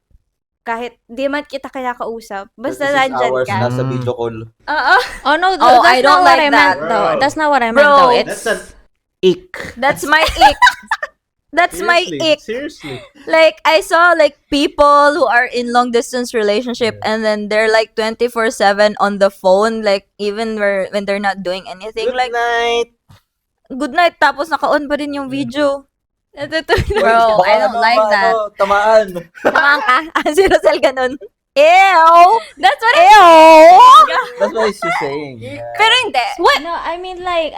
[SPEAKER 5] Kahit di man kita kinakausap, basta
[SPEAKER 1] 36
[SPEAKER 5] nandyan
[SPEAKER 1] hours
[SPEAKER 5] ka.
[SPEAKER 1] nasa video call.
[SPEAKER 5] Oo.
[SPEAKER 4] Oh no,
[SPEAKER 2] Oh,
[SPEAKER 4] that's
[SPEAKER 2] I don't
[SPEAKER 4] not what
[SPEAKER 2] like
[SPEAKER 4] I meant
[SPEAKER 1] that.
[SPEAKER 4] though.
[SPEAKER 1] Bro.
[SPEAKER 4] That's not what I
[SPEAKER 2] Bro,
[SPEAKER 4] meant though. It's
[SPEAKER 3] That's an ick.
[SPEAKER 2] That's my ick. That's my ick.
[SPEAKER 3] Seriously.
[SPEAKER 2] Like, I saw, like, people who are in long-distance relationship and then they're, like, 24/7 on the phone, like, even when they're not doing anything.
[SPEAKER 3] Good
[SPEAKER 2] Like,
[SPEAKER 3] night.
[SPEAKER 2] good night, tapos naka-on pa rin yung video.
[SPEAKER 5] Natutunan.
[SPEAKER 2] Bro,
[SPEAKER 1] Baka
[SPEAKER 2] I don't like that.
[SPEAKER 1] Tamaan.
[SPEAKER 2] Tama ka. Si Rosel ganun. Ew!
[SPEAKER 5] That's what
[SPEAKER 2] Ew!
[SPEAKER 1] That's what she's saying. Yeah.
[SPEAKER 5] Pero hindi.
[SPEAKER 4] No, I mean like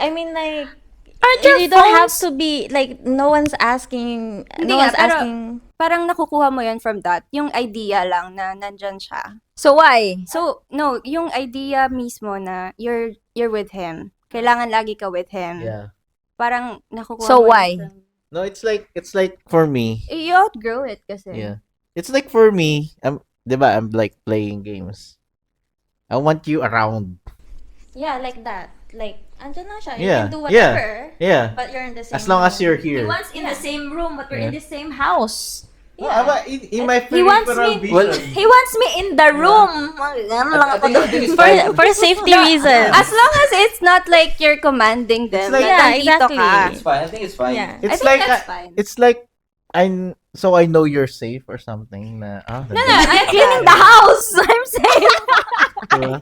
[SPEAKER 2] Aren't your
[SPEAKER 4] you don't have
[SPEAKER 2] phones-
[SPEAKER 4] to be like no one's asking.
[SPEAKER 5] Hindi
[SPEAKER 4] No
[SPEAKER 5] nga,
[SPEAKER 4] one's
[SPEAKER 5] pero-
[SPEAKER 4] asking.
[SPEAKER 5] Parang nakukuha mo yun from that. Yung idea lang na nandyan siya.
[SPEAKER 2] So, why?
[SPEAKER 5] So, no, yung idea mismo na you're with him. Kailangan lagi ka with him.
[SPEAKER 3] Yeah.
[SPEAKER 5] Parang nakukuha
[SPEAKER 2] So,
[SPEAKER 5] mo
[SPEAKER 2] why?
[SPEAKER 5] yun from-
[SPEAKER 3] No, it's like for me.
[SPEAKER 5] You outgrow it kasi.
[SPEAKER 3] Yeah. It's like for me, diba, I'm like playing games. I want you around.
[SPEAKER 4] Yeah, like that. Like andyan na siya. You
[SPEAKER 3] Yeah,
[SPEAKER 4] can do
[SPEAKER 3] yeah.
[SPEAKER 4] whatever.
[SPEAKER 3] Yeah.
[SPEAKER 4] But you're in the same
[SPEAKER 3] As long as
[SPEAKER 4] room.
[SPEAKER 3] you're here.
[SPEAKER 2] in the same room, but
[SPEAKER 3] we're in
[SPEAKER 2] the same house.
[SPEAKER 3] In my
[SPEAKER 2] He wants me-
[SPEAKER 1] Well,
[SPEAKER 2] He wants me in the room. Ano lang ako doon.
[SPEAKER 4] For safety reasons.
[SPEAKER 5] As long as it's not like you're commanding them.
[SPEAKER 3] It's like-
[SPEAKER 5] na
[SPEAKER 4] Yeah,
[SPEAKER 5] nandito
[SPEAKER 4] exactly.
[SPEAKER 5] ka.
[SPEAKER 1] It's fine. I think it's fine.
[SPEAKER 4] Yeah.
[SPEAKER 3] It's
[SPEAKER 5] I think
[SPEAKER 3] like
[SPEAKER 5] that's fine.
[SPEAKER 3] it's like I know you're safe or something na
[SPEAKER 5] No, I'm
[SPEAKER 2] Cleaning the house. I'm safe.
[SPEAKER 3] diba?
[SPEAKER 5] No,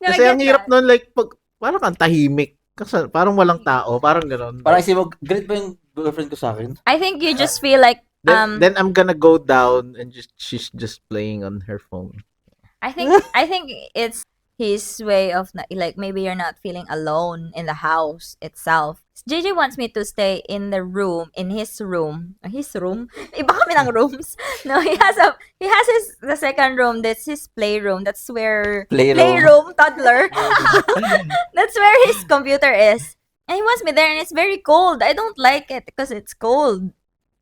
[SPEAKER 5] I
[SPEAKER 3] Kasi
[SPEAKER 5] get
[SPEAKER 3] ang hirap
[SPEAKER 5] that.
[SPEAKER 3] nun like pag parang kang tahimik. Kasi parang walang tao, parang gano'n.
[SPEAKER 1] Parang isip mo, galit ba yung girlfriend ko sa akin?
[SPEAKER 2] I think you just feel like,
[SPEAKER 3] then I'm gonna go down and she's just playing on her phone.
[SPEAKER 2] I think it's his way of like maybe you're not feeling alone in the house itself. JJ wants me to stay in the room, in his room. His room? Iba kami ng rooms. No, he has the second room. That's his playroom. That's where
[SPEAKER 1] Playroom.
[SPEAKER 2] toddler. That's where his computer is. And he wants me there and it's very cold. I don't like it because it's cold.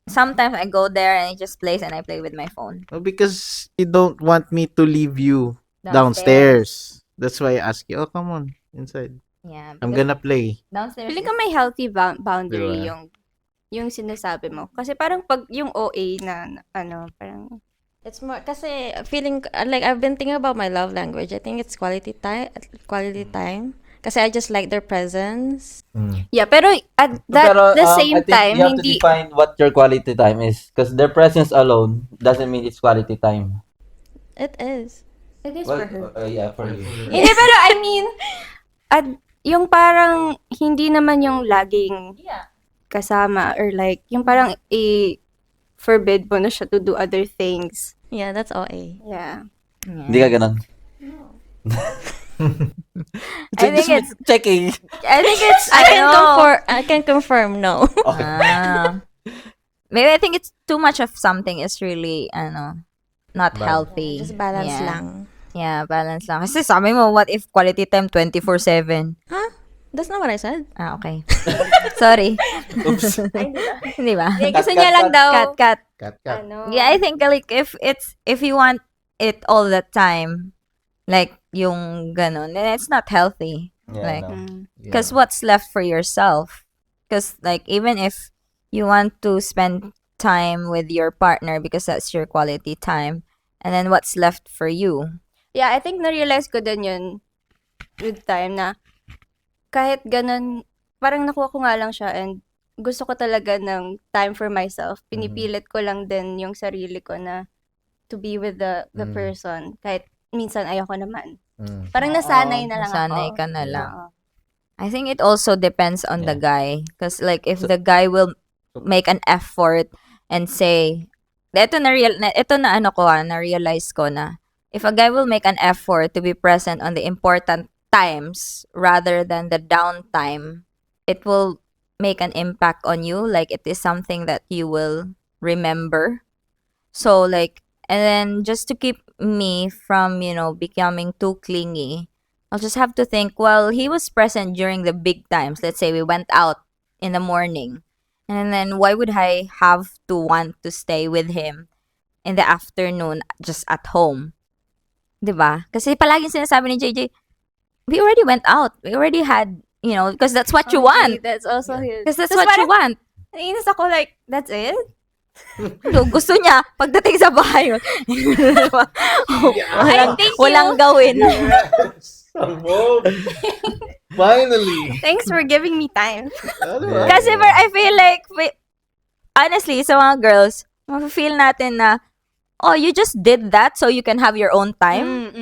[SPEAKER 2] Sometimes I go there and he just plays and I play with my phone.
[SPEAKER 3] No, because you don't want me to leave you downstairs. That's why I ask you, oh, come on, inside.
[SPEAKER 2] Yeah.
[SPEAKER 3] I'm
[SPEAKER 2] because
[SPEAKER 3] gonna play.
[SPEAKER 2] downstairs.
[SPEAKER 5] Feeling ko may healthy boundary
[SPEAKER 3] Diba?
[SPEAKER 5] yung sinasabi mo. Kasi parang pag yung OA na ano, parang
[SPEAKER 4] It's more kasi feeling like I've been thinking about my love language. I think it's quality time. Kasi I just like their presence.
[SPEAKER 5] yeah, pero at the same
[SPEAKER 1] I think
[SPEAKER 5] time,
[SPEAKER 1] you have
[SPEAKER 5] hindi
[SPEAKER 1] to define what your quality time is. Because their presence alone doesn't mean it's quality time.
[SPEAKER 4] It is.
[SPEAKER 5] it is
[SPEAKER 1] Well,
[SPEAKER 5] for her.
[SPEAKER 1] yeah, for you.
[SPEAKER 5] Hindi, pero I mean, at yung parang hindi naman yung laging kasama or like, yung parang forbid mo na siya to do other things.
[SPEAKER 4] Yeah, that's OA.
[SPEAKER 5] Yeah.
[SPEAKER 1] Hindi ka ganun.
[SPEAKER 2] I think it's
[SPEAKER 1] checking.
[SPEAKER 2] I think it's
[SPEAKER 4] I can confirm no.
[SPEAKER 2] Ah. maybe I think it's too much of something is really not
[SPEAKER 3] Bad.
[SPEAKER 2] healthy.
[SPEAKER 4] Just balance
[SPEAKER 2] Yeah.
[SPEAKER 4] lang.
[SPEAKER 2] Yeah, balance lang. Kasi sabi mo, what if quality time 24/7?
[SPEAKER 4] Huh? That's not what I said.
[SPEAKER 2] Ah, okay. Sorry.
[SPEAKER 1] Oops.
[SPEAKER 2] Hindi ba?
[SPEAKER 5] Gusto niya lang daw,
[SPEAKER 2] Cut.
[SPEAKER 3] Cut.
[SPEAKER 2] Yeah, I think like if you want it all the time, like yung ganon, then it's not healthy. Like,
[SPEAKER 5] Mm.
[SPEAKER 2] because what's left for yourself? Because like even if you want to spend time with your partner because that's your quality time, and then what's left for you?
[SPEAKER 5] Yeah, I think na-realize ko din yun with time na kahit ganun, parang nakuha ko nga lang siya and gusto ko talaga ng time for myself. Pinipilit ko lang din yung sarili ko na to be with the
[SPEAKER 3] Mm.
[SPEAKER 5] person. Kahit minsan ayoko naman.
[SPEAKER 3] Mm.
[SPEAKER 5] Parang nasanay
[SPEAKER 2] Oo,
[SPEAKER 5] na lang
[SPEAKER 2] nasanay
[SPEAKER 5] ako.
[SPEAKER 2] ka na lang.
[SPEAKER 5] Oo.
[SPEAKER 2] I think it also depends on the
[SPEAKER 1] Yeah.
[SPEAKER 2] guy. Because like if
[SPEAKER 1] So-
[SPEAKER 2] the guy will make an effort and say, ito na realize ko na if a guy will make an effort to be present on the important times rather than the downtime, it will make an impact on you. Like it is something that you will remember. So like, and then just to keep me from, becoming too clingy, I'll just have to think, well, he was present during the big times. Let's say we went out in the morning. And then why would I have to want to stay with him in the afternoon just at home? 'Di ba? Kasi palaging sinasabi ni JJ, we already went out. We already had, because that's what you want.
[SPEAKER 5] That's also his.
[SPEAKER 2] Because that's
[SPEAKER 5] Tas
[SPEAKER 2] what you want.
[SPEAKER 5] Naiinis ako like, that's it?
[SPEAKER 2] So, gusto niya, pagdating sa bahay, walang,
[SPEAKER 5] thank you.
[SPEAKER 2] walang gawin.
[SPEAKER 3] Finally.
[SPEAKER 5] Thanks for giving me time.
[SPEAKER 3] Ano?
[SPEAKER 2] Kasi I feel like, honestly, sa mga girls, feel natin na, oh, you just did that so you can have your own time.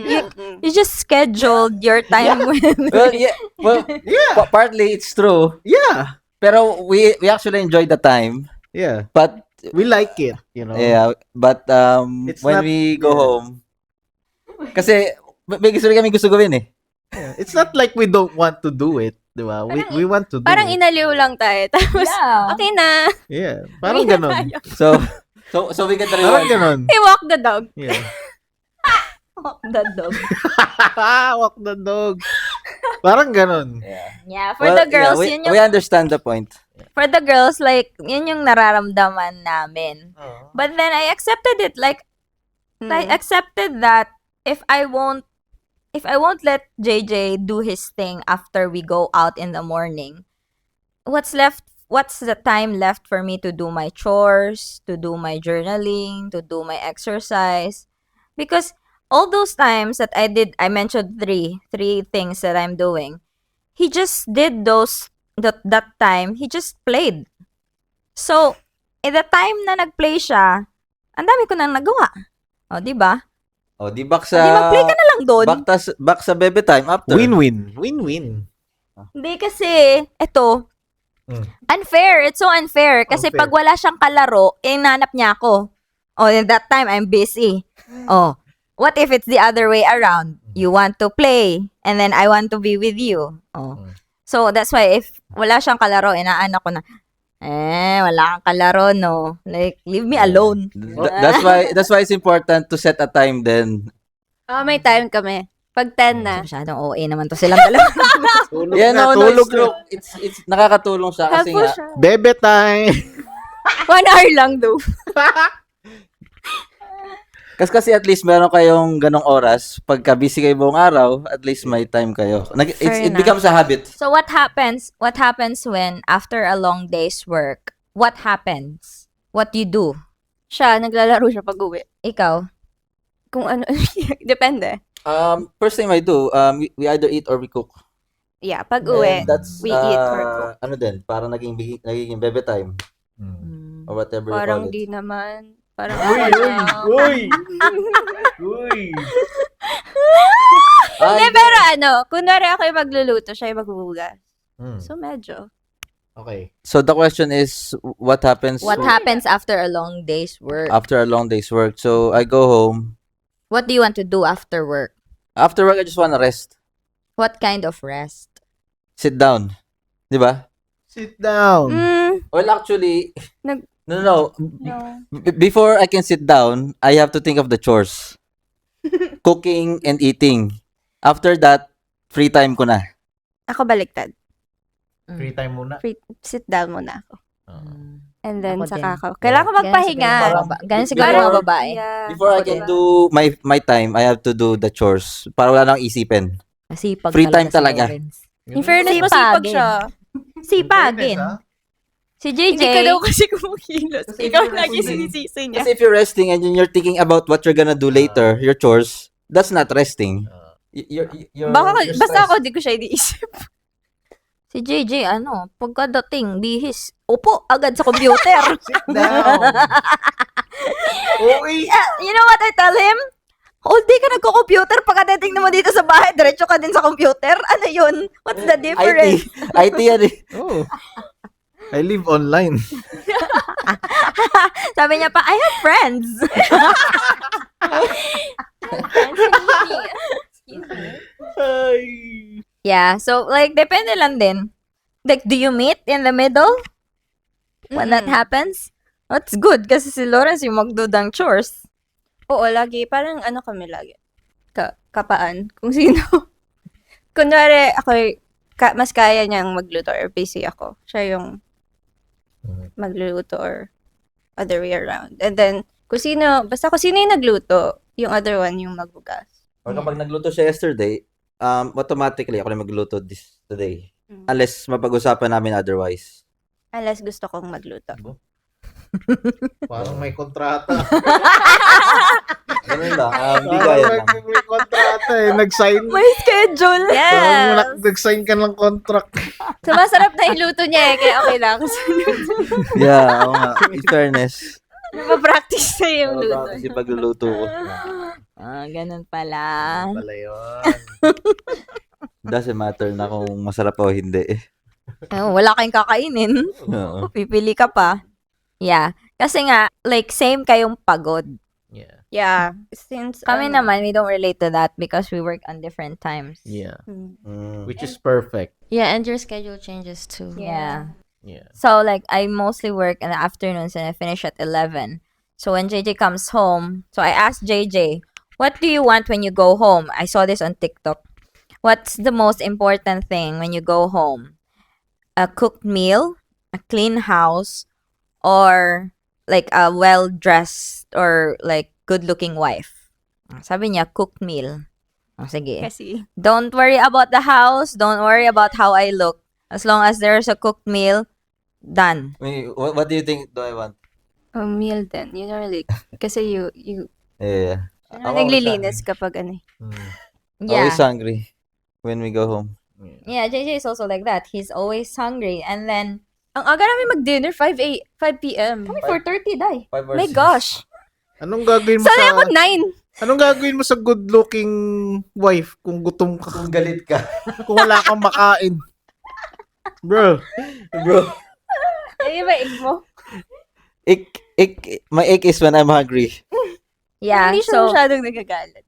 [SPEAKER 2] You just scheduled your time with
[SPEAKER 1] Well, yeah. Well,
[SPEAKER 3] Yeah.
[SPEAKER 1] partly it's true.
[SPEAKER 3] Yeah.
[SPEAKER 1] Pero we actually enjoy the time.
[SPEAKER 3] Yeah.
[SPEAKER 1] But
[SPEAKER 3] We like it, you know.
[SPEAKER 1] yeah, but
[SPEAKER 3] It's
[SPEAKER 1] when
[SPEAKER 3] not-
[SPEAKER 1] we go
[SPEAKER 3] yeah.
[SPEAKER 1] home, kasi may gusto gawin eh.
[SPEAKER 3] Yeah. It's not like we don't want to do it, di ba? We want to do
[SPEAKER 5] Parang
[SPEAKER 3] it.
[SPEAKER 5] inaliw lang tayo. Tapos,
[SPEAKER 2] Yeah.
[SPEAKER 5] okay na.
[SPEAKER 3] Yeah. Parang
[SPEAKER 5] Uwi na
[SPEAKER 3] ganon.
[SPEAKER 5] tayo.
[SPEAKER 1] So we get the
[SPEAKER 3] Parang
[SPEAKER 1] reward.
[SPEAKER 3] ganon.
[SPEAKER 5] Hey, walk the dog.
[SPEAKER 3] Yeah.
[SPEAKER 2] The dog.
[SPEAKER 3] Walk the dog. Parang ganon.
[SPEAKER 1] Yeah.
[SPEAKER 2] Yeah, for the girls,
[SPEAKER 1] yeah,
[SPEAKER 2] yun yung,
[SPEAKER 1] we understand the point.
[SPEAKER 2] for the girls, like, yun yung nararamdaman namin. But then I accepted it. Like, I accepted that if I won't let JJ do his thing after we go out in the morning, what's the time left for me to do my chores, to do my journaling, to do my exercise? Because all those times that I mentioned three things that I'm doing. He just did that time, he just played. So, in the time na nagplay siya, ang dami ko nang nagawa. O, di ba?
[SPEAKER 1] O, di back
[SPEAKER 2] Di mag-play ka na lang doon.
[SPEAKER 1] back sa bebe time after.
[SPEAKER 3] Win-win. Win-win.
[SPEAKER 2] Hindi kasi, eto,
[SPEAKER 3] Mm.
[SPEAKER 2] unfair. It's so unfair. Kasi
[SPEAKER 3] Unfair.
[SPEAKER 2] pag wala siyang kalaro, nanap niya ako. Oh, in that time, I'm busy. Oh, what if it's the other way around? You want to play, and then I want to be with you. Oh.
[SPEAKER 3] Mm.
[SPEAKER 2] So, that's why if wala siyang kalaro, inaanak ko na, wala kang kalaro, no? Like, leave me alone.
[SPEAKER 1] That's why it's important to set a time then.
[SPEAKER 5] May time kami. Pag 10 na.
[SPEAKER 2] Masyadong OA naman to silang dalawa.
[SPEAKER 3] Tulog
[SPEAKER 1] Yeah,
[SPEAKER 3] na,
[SPEAKER 1] no,
[SPEAKER 3] tulog
[SPEAKER 1] it's true. It's nakakatulong siya kasi
[SPEAKER 5] Helpful
[SPEAKER 1] nga.
[SPEAKER 5] siya.
[SPEAKER 3] Bebe time.
[SPEAKER 5] 1 hour lang though.
[SPEAKER 1] Kasi at least meron kayong ganong oras. Pagka busy kayo buong araw, at least may time kayo.
[SPEAKER 4] Fair
[SPEAKER 1] It
[SPEAKER 4] enough.
[SPEAKER 1] becomes a habit.
[SPEAKER 2] So, what happens when after a long day's work, what happens? What you do?
[SPEAKER 5] Siya, naglalaro siya pag uwi.
[SPEAKER 2] Ikaw?
[SPEAKER 5] Kung ano, depende.
[SPEAKER 1] First thing I do, we either eat or we cook.
[SPEAKER 5] Yeah, pag uwi,
[SPEAKER 1] And that's
[SPEAKER 5] we eat or cook.
[SPEAKER 1] ano din, para naging bebe time or whatever
[SPEAKER 5] Parang
[SPEAKER 1] you call it.
[SPEAKER 5] di naman. Parang
[SPEAKER 3] Uy! Uy!
[SPEAKER 5] Hindi, pero kunwari ako yung magluluto, siya yung maghuhugas.
[SPEAKER 3] Mm.
[SPEAKER 5] So, medyo.
[SPEAKER 3] Okay.
[SPEAKER 1] So the question is, what happens
[SPEAKER 2] What happens after a long day's work?
[SPEAKER 1] after a long day's work? So I go home.
[SPEAKER 2] What do you want to do after work?
[SPEAKER 1] After work, I just wanna rest.
[SPEAKER 2] What kind of rest?
[SPEAKER 1] Sit down. Di ba?
[SPEAKER 3] Sit down.
[SPEAKER 5] Mm,
[SPEAKER 1] Well, actually,
[SPEAKER 5] Nag-
[SPEAKER 1] No.
[SPEAKER 5] No.
[SPEAKER 1] Before I can sit down, I have to think of the chores. Cooking and eating. After that, free time ko na.
[SPEAKER 5] Ako baliktad.
[SPEAKER 3] Free time muna.
[SPEAKER 5] Sit down muna ako.
[SPEAKER 3] Oo.
[SPEAKER 5] And then,
[SPEAKER 2] Ako
[SPEAKER 5] saka
[SPEAKER 2] din.
[SPEAKER 5] ako. Kailangan ko magpahinga.
[SPEAKER 2] Ganun siguro
[SPEAKER 1] Before-
[SPEAKER 2] mga babae.
[SPEAKER 5] Yeah.
[SPEAKER 1] Before I can do my time, I have to do the chores. Para wala nang isipin.
[SPEAKER 2] Masipag
[SPEAKER 1] Free time
[SPEAKER 2] si
[SPEAKER 1] talaga.
[SPEAKER 2] Lawrence.
[SPEAKER 5] In fairness,
[SPEAKER 2] Sipagin.
[SPEAKER 5] masipag siya.
[SPEAKER 2] Sipagin. Si JJ.
[SPEAKER 5] Hindi ka daw kasi kumikilos.
[SPEAKER 1] Kasi
[SPEAKER 5] Ikaw
[SPEAKER 1] if
[SPEAKER 5] lagi
[SPEAKER 1] you're
[SPEAKER 5] sinisisi niya.
[SPEAKER 1] Kasi if you're resting and then you're thinking about what you're gonna do later, your chores, that's not resting. You're
[SPEAKER 5] Basta
[SPEAKER 1] stressed.
[SPEAKER 5] ako, di ko siya iniisip.
[SPEAKER 2] Si JJ, pagkadating, bihis, upo agad sa computer.
[SPEAKER 3] Down. Okay.
[SPEAKER 2] You know what I tell him? All day ka nagko-computer, pagkadating naman dito sa bahay, diretso ka din sa computer. Ano yun? What's the difference?
[SPEAKER 1] IT yan eh.
[SPEAKER 3] Oh. I live online.
[SPEAKER 2] Sabi niya pa, I have friends. Yeah, so like, depende lang din. Like, do you meet in the middle when that happens? That's good kasi si Lawrence yung magdudang chores.
[SPEAKER 5] Oo, lagi. Parang ano kami lagi. Kapaan. Kung sino. Kunwari, ako, mas kaya niyang magluto or busy ako. Siya yung magluluto or other way around. And then, basta kung sino yung nagluto, yung other one yung magbugas.
[SPEAKER 1] Or kapag nagluto siya yesterday, automatically ako na magluto today.
[SPEAKER 5] Mm.
[SPEAKER 1] Unless mapag-usapan namin otherwise.
[SPEAKER 5] Unless gusto kong magluto.
[SPEAKER 3] Parang may kontrata.
[SPEAKER 1] Ganun lang. Hindi kaya lang.
[SPEAKER 3] May kontrata eh. Nag-sign.
[SPEAKER 2] May schedule.
[SPEAKER 3] Parang
[SPEAKER 5] Yes!
[SPEAKER 3] nag-sign ka ng contract.
[SPEAKER 5] So, masarap na yung luto niya eh. Kaya okay lang.
[SPEAKER 1] Yeah, oo nga. In fairness.
[SPEAKER 5] Napapractice na yung luto.
[SPEAKER 1] Kasi pagluluto ko.
[SPEAKER 2] Ganun pala.
[SPEAKER 3] Pala yun.
[SPEAKER 1] Doesn't matter na kung masarap o hindi.
[SPEAKER 2] Wala kayong kakainin.
[SPEAKER 1] Oo.
[SPEAKER 2] Pipili ka pa. Yeah. Kasi nga, like, same kayong pagod.
[SPEAKER 3] Yeah.
[SPEAKER 5] Yeah. Since,
[SPEAKER 2] Kami naman, we don't relate to that because we work on different times.
[SPEAKER 3] Yeah.
[SPEAKER 1] Mm.
[SPEAKER 3] Which is perfect.
[SPEAKER 4] Yeah, and your schedule changes too.
[SPEAKER 2] Yeah.
[SPEAKER 3] Yeah.
[SPEAKER 2] So, like, I mostly work in the afternoons and I finish at 11. So, when JJ comes home, so I asked JJ, what do you want when you go home? I saw this on TikTok. What's the most important thing when you go home? A cooked meal, a clean house, or like a well-dressed or like good-looking wife? Sabi niya, cooked meal. Sige.
[SPEAKER 5] Kasi,
[SPEAKER 2] Don't worry about the house. Don't worry about how I look. As long as there's a cooked meal, done.
[SPEAKER 1] Wait, what do you think do I want?
[SPEAKER 5] a meal din. You know, like, kasi you
[SPEAKER 1] Yeah.
[SPEAKER 5] naglilinis kapag ano eh.
[SPEAKER 2] Yeah.
[SPEAKER 1] Always hungry when we go home.
[SPEAKER 2] Yeah, JJ is also like that. He's always hungry. And then,
[SPEAKER 5] Ang aga namin mag-dinner, 5 p.m.
[SPEAKER 2] kami 4:30, day.
[SPEAKER 5] My gosh.
[SPEAKER 3] Anong gagawin mo
[SPEAKER 5] Sanay
[SPEAKER 3] sa
[SPEAKER 5] ako 9.
[SPEAKER 3] Anong gagawin mo sa good-looking wife kung gutom ka?
[SPEAKER 1] Kung galit ka.
[SPEAKER 3] Kung wala kang makain? Bro.
[SPEAKER 1] Bro.
[SPEAKER 5] Ay, ba, mo?
[SPEAKER 1] My ache is when I'm hungry.
[SPEAKER 2] Yeah,
[SPEAKER 5] Hindi siya
[SPEAKER 2] so,
[SPEAKER 5] masyadong nagagalit.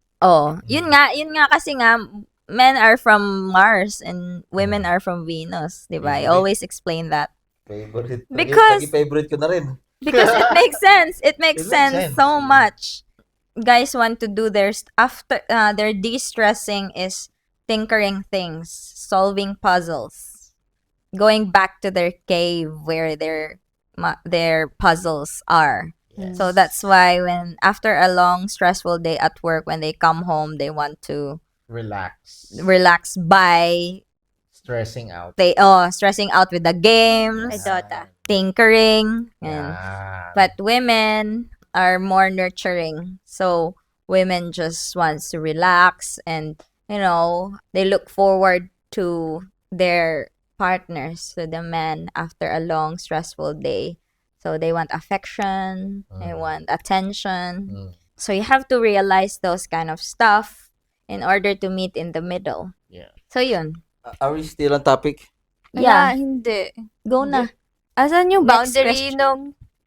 [SPEAKER 2] yun nga kasi nga, men are from Mars and women are from Venus, di ba? I always explain that.
[SPEAKER 1] Favorite.
[SPEAKER 2] Because-
[SPEAKER 1] favorite ko na rin.
[SPEAKER 2] Because it makes sense. It makes
[SPEAKER 3] It makes
[SPEAKER 2] sense
[SPEAKER 3] sense.
[SPEAKER 2] so much. Guys want to do after their de-stressing is tinkering things, solving puzzles, going back to their cave where their puzzles are. So that's why when after a long stressful day at work, when they come home, they want to
[SPEAKER 3] Relax.
[SPEAKER 2] relax by
[SPEAKER 3] Stressing out.
[SPEAKER 2] stressing out with the games,
[SPEAKER 5] Ay, Dota.
[SPEAKER 2] tinkering, and
[SPEAKER 3] Yeah.
[SPEAKER 2] but women are more nurturing. So women just wants to relax and they look forward to their partners, to the men after a long stressful day. So they want affection, they want attention.
[SPEAKER 3] Mm.
[SPEAKER 2] So you have to realize those kind of stuff in order to meet in the middle.
[SPEAKER 3] Yeah.
[SPEAKER 2] So yun.
[SPEAKER 1] Are we still on topic?
[SPEAKER 2] Yeah,
[SPEAKER 5] Wala, hindi.
[SPEAKER 2] go na.
[SPEAKER 5] Asan yung
[SPEAKER 2] Next
[SPEAKER 5] boundary
[SPEAKER 2] question.
[SPEAKER 5] nung...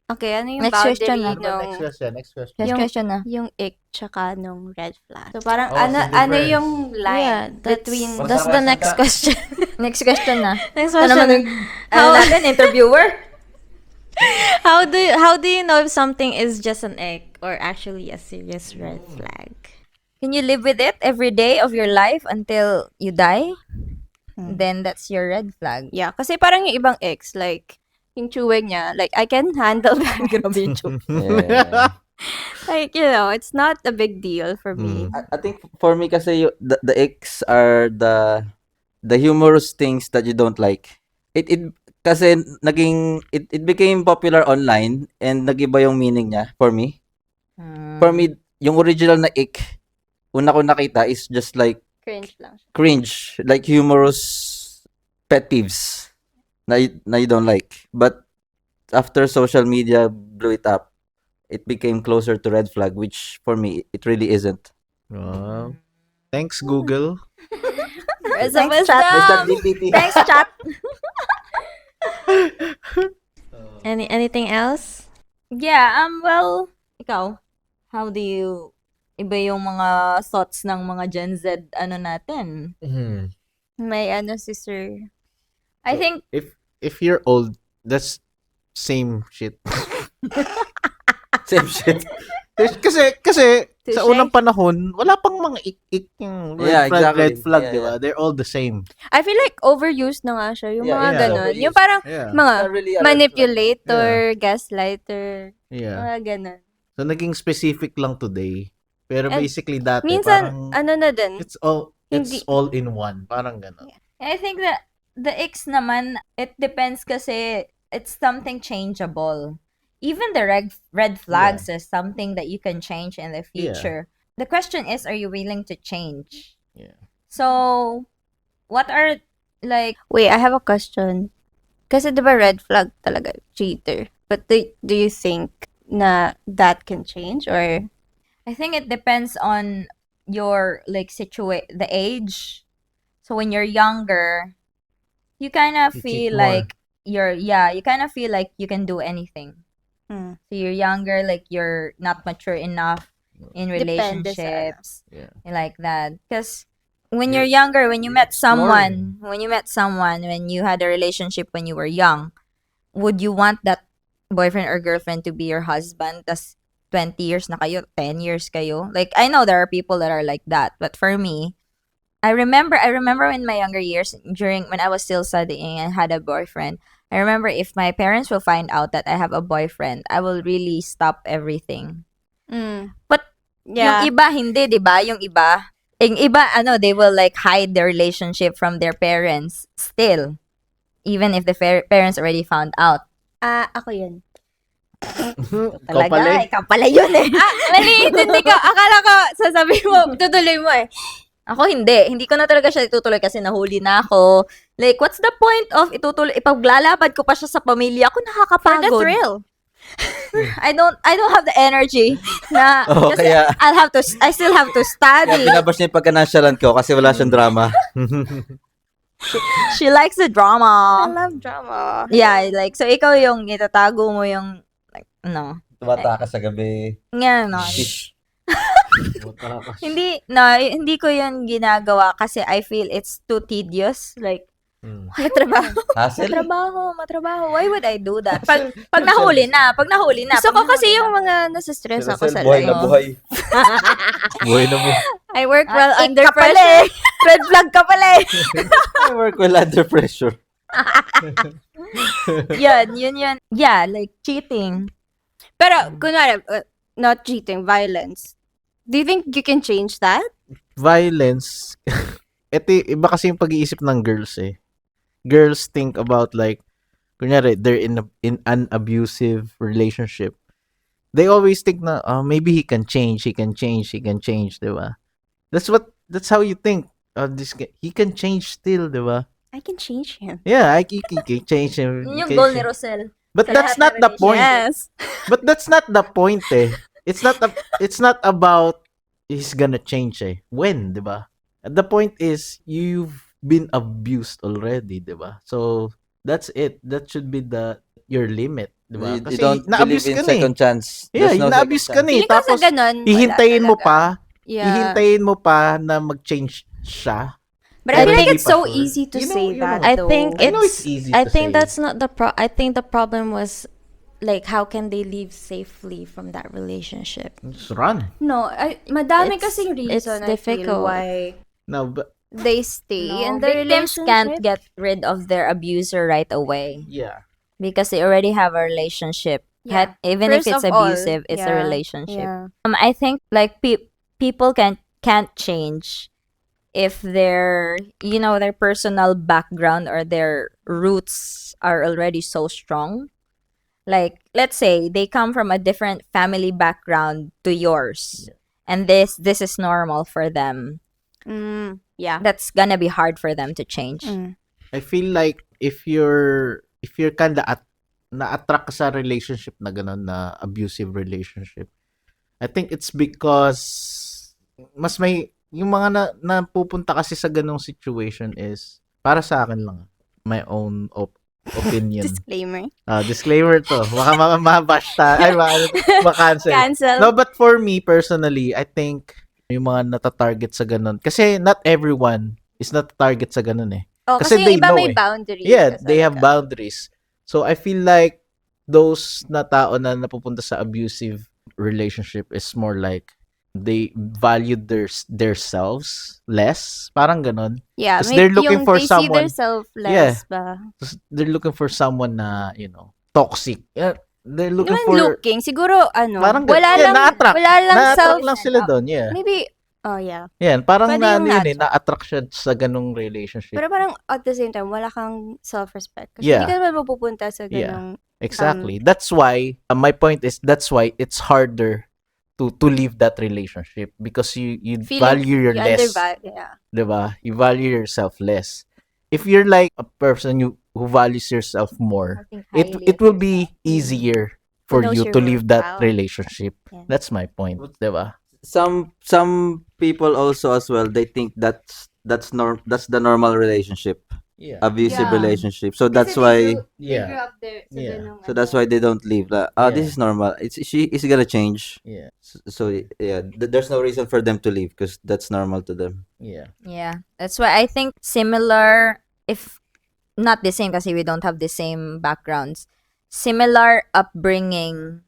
[SPEAKER 5] Okay, ano yung
[SPEAKER 2] Next question
[SPEAKER 5] boundary
[SPEAKER 2] na.
[SPEAKER 5] nung...
[SPEAKER 3] Next question. Next question.
[SPEAKER 2] Next
[SPEAKER 5] Yung-
[SPEAKER 2] question na.
[SPEAKER 5] Yung ick tsaka nung red flag. So parang
[SPEAKER 3] Oh,
[SPEAKER 5] ano
[SPEAKER 3] so
[SPEAKER 5] ano
[SPEAKER 3] different.
[SPEAKER 5] yung line
[SPEAKER 4] Yeah,
[SPEAKER 5] between...
[SPEAKER 4] that's the next question.
[SPEAKER 2] Next question na.
[SPEAKER 4] Next
[SPEAKER 2] Ito naman
[SPEAKER 4] question.
[SPEAKER 2] yung, natin, interviewer.
[SPEAKER 4] How do you know if something is just an egg or actually a serious red flag?
[SPEAKER 2] Can you live with it every day of your life until you die? Then that's your red flag.
[SPEAKER 5] Yeah, kasi parang yung ibang ex, like, yung chewing niya, like, I can handle that. Grabe yung chew.
[SPEAKER 1] Yeah.
[SPEAKER 5] Like, you know, it's not a big deal for me.
[SPEAKER 1] I think for me kasi the icks are the humorous things that you don't like. It kasi it became popular online and nagiba yung meaning niya for me. For me, yung original na ick, una ko nakita is just like
[SPEAKER 5] Cringe lang siya.
[SPEAKER 1] cringe, like humorous pet peeves na you don't like. But after social media blew it up, it became closer to red flag, which for me it really isn't.
[SPEAKER 3] Wow. Thanks, Google.
[SPEAKER 2] Thanks,
[SPEAKER 1] There's
[SPEAKER 2] chat.
[SPEAKER 1] that DPT.
[SPEAKER 2] Thanks, chat.
[SPEAKER 4] Anything else?
[SPEAKER 2] Yeah, well, ikaw, how do you, iba yung mga thoughts ng mga Gen Z, natin?
[SPEAKER 5] May si Sir.
[SPEAKER 2] I think,
[SPEAKER 3] If you're old, that's same shit.
[SPEAKER 1] Same shit.
[SPEAKER 3] Kasi sa
[SPEAKER 2] Touche.
[SPEAKER 3] unang panahon, wala pang mga ik-ik yung
[SPEAKER 1] Yeah, exactly.
[SPEAKER 3] red flag,
[SPEAKER 1] Yeah,
[SPEAKER 3] di ba?
[SPEAKER 1] yeah.
[SPEAKER 3] They're all the same.
[SPEAKER 5] I feel like overused na nga siya. Yung
[SPEAKER 1] Yeah,
[SPEAKER 5] mga
[SPEAKER 3] yeah.
[SPEAKER 5] ganon.
[SPEAKER 1] Overused.
[SPEAKER 5] Yung parang
[SPEAKER 3] Yeah.
[SPEAKER 5] mga
[SPEAKER 1] Not really a red
[SPEAKER 5] manipulator, gaslighter,
[SPEAKER 3] Yeah.
[SPEAKER 5] mga ganon.
[SPEAKER 3] So naging specific lang today. Pero
[SPEAKER 5] And
[SPEAKER 3] basically dati
[SPEAKER 5] Minsan,
[SPEAKER 3] parang
[SPEAKER 5] na din.
[SPEAKER 3] it's all
[SPEAKER 5] Hindi-
[SPEAKER 3] in one. Parang gano'n.
[SPEAKER 2] I think that the X naman, it depends kasi it's something changeable. Even the red flags is something that you can change in the future. The question is, are you willing to change?
[SPEAKER 3] Yeah.
[SPEAKER 2] So, what are, like,
[SPEAKER 5] Wait, I have a question. Kasi diba red flag talaga, cheater. But do you think na that can change or
[SPEAKER 2] I think it depends on your, like, the age. So when you're younger, you kind of
[SPEAKER 3] You
[SPEAKER 2] feel
[SPEAKER 3] cheat more.
[SPEAKER 2] like you kind of feel like you can do anything. So you're younger, like you're not mature enough in
[SPEAKER 5] Depende sa
[SPEAKER 2] relationships,
[SPEAKER 3] Yeah.
[SPEAKER 2] like that. Because when you're younger, when you met someone, when you had a relationship when you were young, would you want that boyfriend or girlfriend to be your husband? Tas 20 years na kayo, 10 years kayo. Like, I know there are people that are like that, but for me, I remember in my younger years, when I was still studying and had a boyfriend, I remember if my parents will find out that I have a boyfriend, I will really stop everything. But
[SPEAKER 5] yeah.
[SPEAKER 2] yung iba, hindi, di ba? Yung iba, they will like hide their relationship from their parents still. Even if the parents already found out.
[SPEAKER 5] Ako yun.
[SPEAKER 2] Talaga,
[SPEAKER 3] pala eh.
[SPEAKER 2] ikaw pala yun eh.
[SPEAKER 5] Mali, hindi ko. Akala ko, sasabihin mo, tutuloy mo eh.
[SPEAKER 2] Ako hindi. Hindi ko na talaga siya itutuloy kasi nahuli na ako. Like, what's the point of ipaglalabad ko pa siya sa pamilya ko?
[SPEAKER 5] For the
[SPEAKER 2] Nakakapagod.
[SPEAKER 5] thrill.
[SPEAKER 2] I don't have the energy na
[SPEAKER 1] Oh,
[SPEAKER 2] kasi
[SPEAKER 1] kaya-
[SPEAKER 2] I still have to
[SPEAKER 1] Kaya
[SPEAKER 2] study.
[SPEAKER 1] pinabash niya yung pagka-nonchalant ko kasi wala siyang drama.
[SPEAKER 2] She likes the
[SPEAKER 5] I
[SPEAKER 2] drama.
[SPEAKER 5] love drama.
[SPEAKER 2] Yeah, like, so ikaw yung itatago mo yung, like, no.
[SPEAKER 1] Tumata ka sa gabi.
[SPEAKER 2] Nga, no. Hindi ko yun ginagawa kasi I feel it's too tedious. Like, matrabaho.
[SPEAKER 1] Hassle?
[SPEAKER 2] Matrabaho. Why would I do that? Pag nahuli na.
[SPEAKER 5] Gusto ko kasi yung mga nasa-stress ako sa
[SPEAKER 1] buhay
[SPEAKER 5] life.
[SPEAKER 1] na buhay.
[SPEAKER 3] Buhay na mo.
[SPEAKER 5] I work well
[SPEAKER 2] Ah,
[SPEAKER 5] under
[SPEAKER 2] ik ka pala
[SPEAKER 5] pressure.
[SPEAKER 2] Red flag ka pala eh.
[SPEAKER 1] I work well under pressure.
[SPEAKER 2] Yun. Yeah, like cheating.
[SPEAKER 5] Pero, kunwari, not cheating, violence. Do you think you can change that?
[SPEAKER 3] Violence. Iba kasi yung pag-iisip ng girls eh. Girls think about like, kunyari, they're in an abusive relationship. They always think na, maybe he can change, diba? That's how you think. He can change still, diba?
[SPEAKER 5] I can change him.
[SPEAKER 3] Yeah, he can change him.
[SPEAKER 2] Yun yung
[SPEAKER 3] He can
[SPEAKER 2] goal ni
[SPEAKER 3] change-
[SPEAKER 2] Rosel.
[SPEAKER 3] But
[SPEAKER 2] sa
[SPEAKER 3] that's
[SPEAKER 2] lahat
[SPEAKER 3] not
[SPEAKER 2] ng
[SPEAKER 3] the point.
[SPEAKER 5] Yes.
[SPEAKER 3] But that's not the point eh. It's not about he's gonna change eh. When, di ba? The point is you've been abused already, di ba? So that's it. That should be your limit, di ba?
[SPEAKER 1] You don't believe
[SPEAKER 3] na-abuse
[SPEAKER 1] in
[SPEAKER 3] ka na eh.
[SPEAKER 1] second chance.
[SPEAKER 3] Yeah,
[SPEAKER 1] There's no
[SPEAKER 3] na-abuse
[SPEAKER 1] second
[SPEAKER 3] ka na eh.
[SPEAKER 5] Feeling ko sa
[SPEAKER 3] Tapos
[SPEAKER 5] ganun, wala
[SPEAKER 3] hihintayin mo
[SPEAKER 5] talaga.
[SPEAKER 3] pa,
[SPEAKER 5] Yeah.
[SPEAKER 3] hihintayin mo pa na mag-change siya.
[SPEAKER 5] But I feel like
[SPEAKER 3] Hindi
[SPEAKER 5] it's so
[SPEAKER 3] pa sure.
[SPEAKER 5] easy to
[SPEAKER 3] You know-
[SPEAKER 5] say
[SPEAKER 3] you
[SPEAKER 5] that
[SPEAKER 3] know.
[SPEAKER 4] I
[SPEAKER 5] though.
[SPEAKER 4] think
[SPEAKER 3] I know
[SPEAKER 4] it's
[SPEAKER 3] it's easy
[SPEAKER 4] I
[SPEAKER 3] to
[SPEAKER 4] think
[SPEAKER 3] say.
[SPEAKER 4] that's not the I think the problem was like how can they live safely from that relationship?
[SPEAKER 3] Just run.
[SPEAKER 5] No, madami
[SPEAKER 4] It's-
[SPEAKER 5] kasing
[SPEAKER 4] it's
[SPEAKER 5] reason I feel
[SPEAKER 4] difficult.
[SPEAKER 5] why
[SPEAKER 3] No, but
[SPEAKER 5] they stay
[SPEAKER 2] No,
[SPEAKER 5] in the
[SPEAKER 2] victims
[SPEAKER 5] relationship.
[SPEAKER 2] can't get rid of their abuser right away
[SPEAKER 3] yeah.
[SPEAKER 2] because they already have a relationship.
[SPEAKER 5] Yeah.
[SPEAKER 2] Even
[SPEAKER 5] First
[SPEAKER 2] if it's
[SPEAKER 5] of all,
[SPEAKER 2] abusive, it's a
[SPEAKER 5] yeah,
[SPEAKER 2] relationship.
[SPEAKER 5] Yeah.
[SPEAKER 2] I think like people can't change if their their personal background or their roots are already so strong. Like let's say they come from a different family background to yours, and this is normal for them.
[SPEAKER 5] Yeah.
[SPEAKER 2] That's gonna be hard for them to change.
[SPEAKER 3] I feel like if you're kinda na-attract ka sa relationship na gano'n, na abusive relationship, I think it's because mas may yung mga napupunta kasi sa ganong situation is, para sa akin lang, my own opinion.
[SPEAKER 5] Disclaimer.
[SPEAKER 3] Disclaimer to. Baka mabash ay ma-cancel.
[SPEAKER 5] Cancel.
[SPEAKER 3] No, but for me personally, I think yung mga nata-target sa ganun. Kasi not everyone is not-target sa ganun eh.
[SPEAKER 5] Oh,
[SPEAKER 3] kasi
[SPEAKER 5] kasi
[SPEAKER 3] they
[SPEAKER 5] yung iba
[SPEAKER 3] know
[SPEAKER 5] may
[SPEAKER 3] eh.
[SPEAKER 5] boundaries.
[SPEAKER 3] Yeah,
[SPEAKER 5] kasi
[SPEAKER 3] they have
[SPEAKER 5] ka.
[SPEAKER 3] boundaries. So I feel like those na tao na napupunta sa abusive relationship is more like they value their selves less. Parang ganun.
[SPEAKER 5] Yeah,
[SPEAKER 3] Kasi they're looking for
[SPEAKER 5] they
[SPEAKER 3] someone-
[SPEAKER 5] see themselves less
[SPEAKER 3] Yeah.
[SPEAKER 5] ba?
[SPEAKER 3] They're looking for someone na, toxic. Yeah, they're looking
[SPEAKER 5] Naman
[SPEAKER 3] for...
[SPEAKER 5] looking, siguro
[SPEAKER 3] Parang
[SPEAKER 5] wala lang,
[SPEAKER 3] na-attract.
[SPEAKER 5] wala lang
[SPEAKER 3] Na-attract
[SPEAKER 5] self,
[SPEAKER 3] lang sila doon, yeah.
[SPEAKER 5] maybe, oh yeah.
[SPEAKER 3] Yan, parang
[SPEAKER 5] Pwede
[SPEAKER 3] na,
[SPEAKER 5] yung
[SPEAKER 3] yun
[SPEAKER 5] na-attract.
[SPEAKER 3] na-attract siya sa ganung relationship.
[SPEAKER 5] Pero parang at the same time, wala kang self-respect. Kasi
[SPEAKER 3] Yeah.
[SPEAKER 5] hindi ka naman mapupunta sa
[SPEAKER 3] Yeah.
[SPEAKER 5] ganong,
[SPEAKER 3] Exactly. That's why, my point is, that's why it's harder to leave that relationship because you
[SPEAKER 5] feeling,
[SPEAKER 3] value your
[SPEAKER 5] you
[SPEAKER 3] less.
[SPEAKER 5] yeah.
[SPEAKER 3] Diba? You value yourself less. If you're like a person who values yourself more, it will be easier for
[SPEAKER 5] knows
[SPEAKER 3] you
[SPEAKER 5] your
[SPEAKER 3] to leave
[SPEAKER 5] worth.
[SPEAKER 3] that relationship.
[SPEAKER 5] Yeah.
[SPEAKER 3] That's my point. Diba?
[SPEAKER 1] Some people also as well, they think that's the normal relationship,
[SPEAKER 3] Yeah.
[SPEAKER 1] abusive
[SPEAKER 5] Yeah.
[SPEAKER 1] relationship. So that's why
[SPEAKER 3] Yeah.
[SPEAKER 5] up there sa
[SPEAKER 3] Yeah.
[SPEAKER 5] ganong,
[SPEAKER 1] so that's why they don't leave. This
[SPEAKER 3] Yeah.
[SPEAKER 1] is normal. She is gonna change.
[SPEAKER 3] Yeah.
[SPEAKER 1] So yeah, there's no reason for them to leave because that's normal to them.
[SPEAKER 3] Yeah.
[SPEAKER 2] Yeah, that's why I think similar, if not the same, because we don't have the same backgrounds. Similar upbringing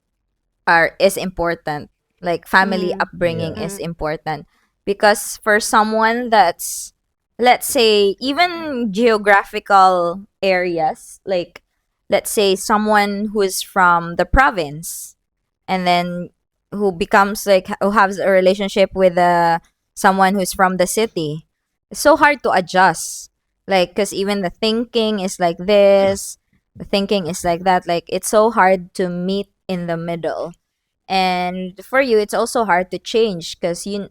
[SPEAKER 2] is important. Like family upbringing
[SPEAKER 3] Yeah.
[SPEAKER 2] is important because for someone that's, let's say, even geographical areas, like let's say someone who's from the province and then who becomes like who has a relationship with someone who's from the city, it's so hard to adjust, like because even the thinking is like this, the thinking is like that, like it's so hard to meet in the middle. And for you it's also hard to change because you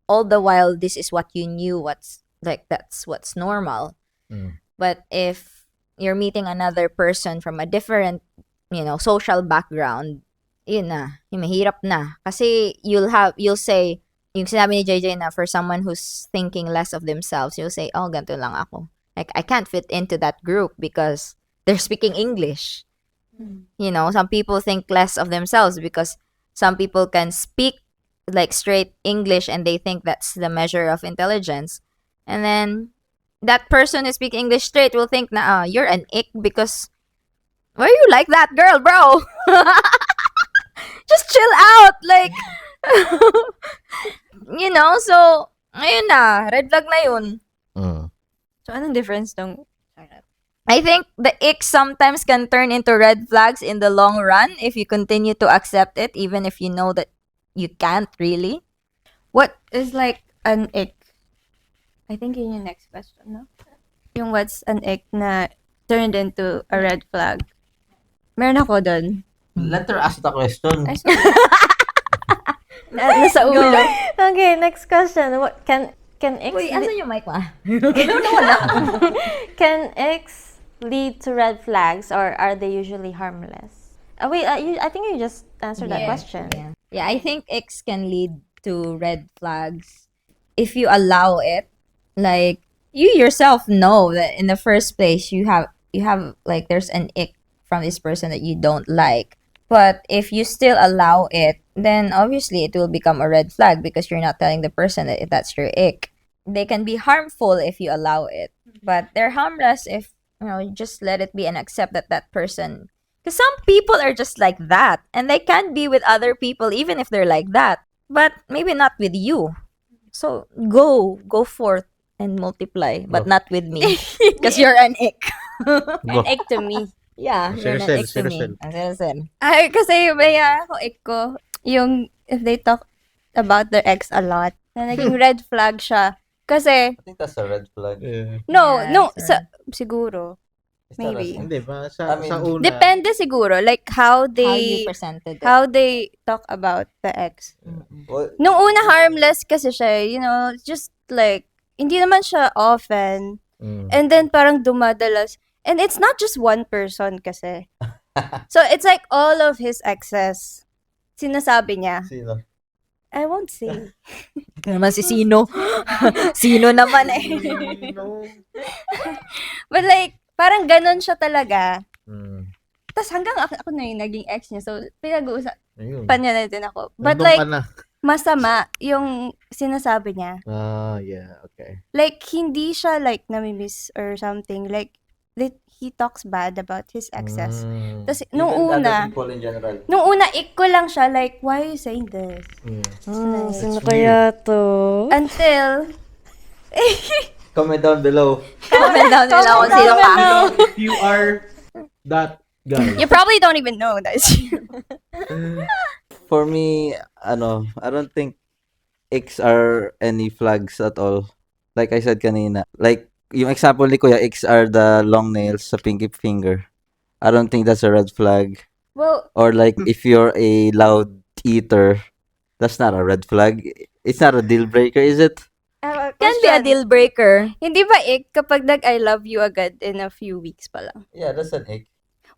[SPEAKER 2] all the while this is what you knew, what's like that's what's normal. But if you're meeting another person from a different social background, yun na, yung mahirap na. Kasi you'll say, yung sinabi ni JJ na for someone who's thinking less of themselves, you'll say, oh, ganito lang ako. Like, I can't fit into that group because they're speaking English. Some people think less of themselves because some people can speak like straight English and they think that's the measure of intelligence. And then that person who speak English straight will think na you're an ick because why are you like that girl, bro? Just chill out, like so ayun na, red flag na yun.
[SPEAKER 5] So, anong difference nung,
[SPEAKER 2] I think the ick sometimes can turn into red flags in the long run if you continue to accept it, even if you know that you can't really.
[SPEAKER 5] what is like an ick? I think yun yung next question, no? Yung what's an ick na turned into a red flag. Meron ako dun.
[SPEAKER 3] Let her ask the question.
[SPEAKER 5] Ay, sorry. Nasa ulo.
[SPEAKER 4] Okay, next question. What can X
[SPEAKER 2] asan yung mic ma?
[SPEAKER 4] can X lead to red flags, or are they usually harmless? Wait, I think you just answered that question.
[SPEAKER 2] Yeah, I think X can lead to red flags if you allow it. Like you yourself know that in the first place you have like there's an ick from this person that you don't like. But if you still allow it, then obviously it will become a red flag because you're not telling the person that that's your ick. They can be harmful if you allow it, but they're harmless if you just let it be and accept that that person Because some people are just like that, and they can be with other people even if they're like that, but maybe not with you. So go forth and multiply, but
[SPEAKER 3] Go.
[SPEAKER 2] not with me, because you're an ick.
[SPEAKER 3] Go.
[SPEAKER 5] An egg to me.
[SPEAKER 2] Yeah, you're an
[SPEAKER 3] Seriously,
[SPEAKER 2] ick to me.
[SPEAKER 3] seriously.
[SPEAKER 2] Seriously.
[SPEAKER 5] Ay, kasi maya ako ko, yung if they talk about their ex a lot, na naging red flag siya. Kasi,
[SPEAKER 1] I think that's a red flag.
[SPEAKER 5] no,
[SPEAKER 2] Yeah,
[SPEAKER 5] no,
[SPEAKER 2] sure.
[SPEAKER 5] siguro.
[SPEAKER 1] It's not
[SPEAKER 5] Maybe.
[SPEAKER 1] a-
[SPEAKER 3] Hindi ba?
[SPEAKER 1] I mean,
[SPEAKER 3] Sa una.
[SPEAKER 5] Depende siguro, like how
[SPEAKER 2] How you
[SPEAKER 5] they,
[SPEAKER 2] presented it.
[SPEAKER 5] how they talk about the ex.
[SPEAKER 1] Well,
[SPEAKER 5] Nung una, harmless kasi siya, you know, just like, hindi naman siya often.
[SPEAKER 3] Mm.
[SPEAKER 5] And then parang dumadalas. And it's not just one person kasi. So it's like all of his exes. Sinasabi niya.
[SPEAKER 1] sino?
[SPEAKER 5] I won't say.
[SPEAKER 2] Ito naman si Sino. Sino naman eh.
[SPEAKER 5] But like, parang ganon siya talaga.
[SPEAKER 3] Mm.
[SPEAKER 5] Tapos hanggang ako na yung naging ex niya. So, pinag-uusapan
[SPEAKER 3] Ayun.
[SPEAKER 5] niya na din ako. But
[SPEAKER 3] Nandun
[SPEAKER 5] like,
[SPEAKER 3] ka na.
[SPEAKER 5] masama yung sinasabi niya.
[SPEAKER 3] Ah, yeah, okay.
[SPEAKER 5] Like, hindi siya like namimiss or something. Like, he talks bad about his exes.
[SPEAKER 3] Mm.
[SPEAKER 5] Tapos,
[SPEAKER 1] Even
[SPEAKER 5] nung
[SPEAKER 1] other
[SPEAKER 5] una,
[SPEAKER 1] people in general.
[SPEAKER 5] ik ko lang siya, like, why are you saying this?
[SPEAKER 3] Mm.
[SPEAKER 4] Sino kaya to?
[SPEAKER 5] Until,
[SPEAKER 1] Comment down below.
[SPEAKER 2] Comment down nila kung sino ka.
[SPEAKER 3] If you are that guy.
[SPEAKER 5] you probably don't even know that.
[SPEAKER 1] For me, I don't think X are any flags at all. Like I said kanina. Like, yung example ni Kuya, X are the long nails sa pinky finger. I don't think that's a red flag.
[SPEAKER 5] Well,
[SPEAKER 1] Or like, if you're a loud eater, that's not a red flag. It's not a deal breaker, is it?
[SPEAKER 2] Can be a deal breaker.
[SPEAKER 5] Hindi ba kapag I love you agad in a few weeks pa lang?
[SPEAKER 1] Yeah, that's an X.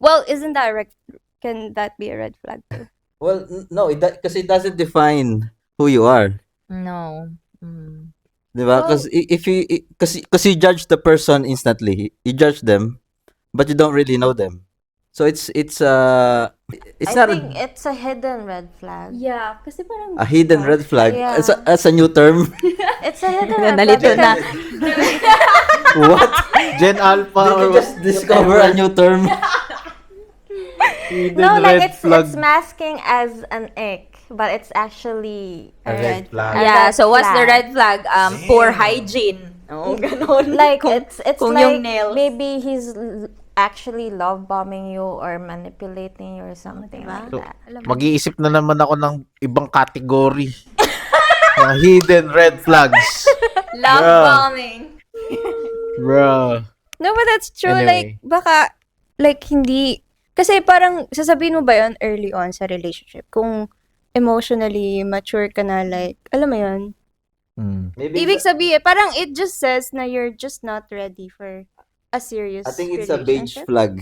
[SPEAKER 5] Well, isn't that can that be a red flag too?
[SPEAKER 1] Well, no, because it doesn't define who you are.
[SPEAKER 2] No. Mm.
[SPEAKER 1] Diba? Because if you, because you judge the person instantly, you judge them, but you don't really know them. So it's
[SPEAKER 4] I
[SPEAKER 1] not
[SPEAKER 4] think it's a hidden red flag.
[SPEAKER 5] Yeah, kasi parang
[SPEAKER 1] a hidden red flag.
[SPEAKER 4] Yeah.
[SPEAKER 1] As a new term.
[SPEAKER 4] It's a hidden red
[SPEAKER 2] Nalito
[SPEAKER 4] flag.
[SPEAKER 2] na.
[SPEAKER 1] What?
[SPEAKER 3] Gen Alpha
[SPEAKER 1] Did
[SPEAKER 3] or
[SPEAKER 1] you just discover a new term?
[SPEAKER 3] hidden
[SPEAKER 4] No, like
[SPEAKER 3] red
[SPEAKER 4] it's
[SPEAKER 3] flag.
[SPEAKER 4] masking as an ick, but it's actually
[SPEAKER 3] A red flag.
[SPEAKER 2] Yeah,
[SPEAKER 4] red
[SPEAKER 2] so what's the
[SPEAKER 4] flag.
[SPEAKER 2] red flag? Poor hygiene. Oh, ganon.
[SPEAKER 4] like
[SPEAKER 2] Kung-
[SPEAKER 4] it's
[SPEAKER 2] kung
[SPEAKER 4] like
[SPEAKER 2] yung nails.
[SPEAKER 4] maybe he's actually love bombing you or manipulating you or something like
[SPEAKER 3] So,
[SPEAKER 4] that.
[SPEAKER 3] Mag-iisip na naman ako ng ibang category. Mga hidden red flags.
[SPEAKER 2] Love
[SPEAKER 3] Yeah.
[SPEAKER 2] bombing.
[SPEAKER 3] Bruh.
[SPEAKER 5] No, but that's true.
[SPEAKER 3] Anyway.
[SPEAKER 5] Like, baka, like, hindi, kasi parang, sasabihin mo ba yun early on sa relationship? Kung emotionally mature ka na, like, alam mo yun?
[SPEAKER 3] Mm.
[SPEAKER 1] Maybe
[SPEAKER 5] Ibig sabihin, parang it just says na you're just not ready for a serious
[SPEAKER 1] I think it's a beige
[SPEAKER 5] relationship.
[SPEAKER 1] flag.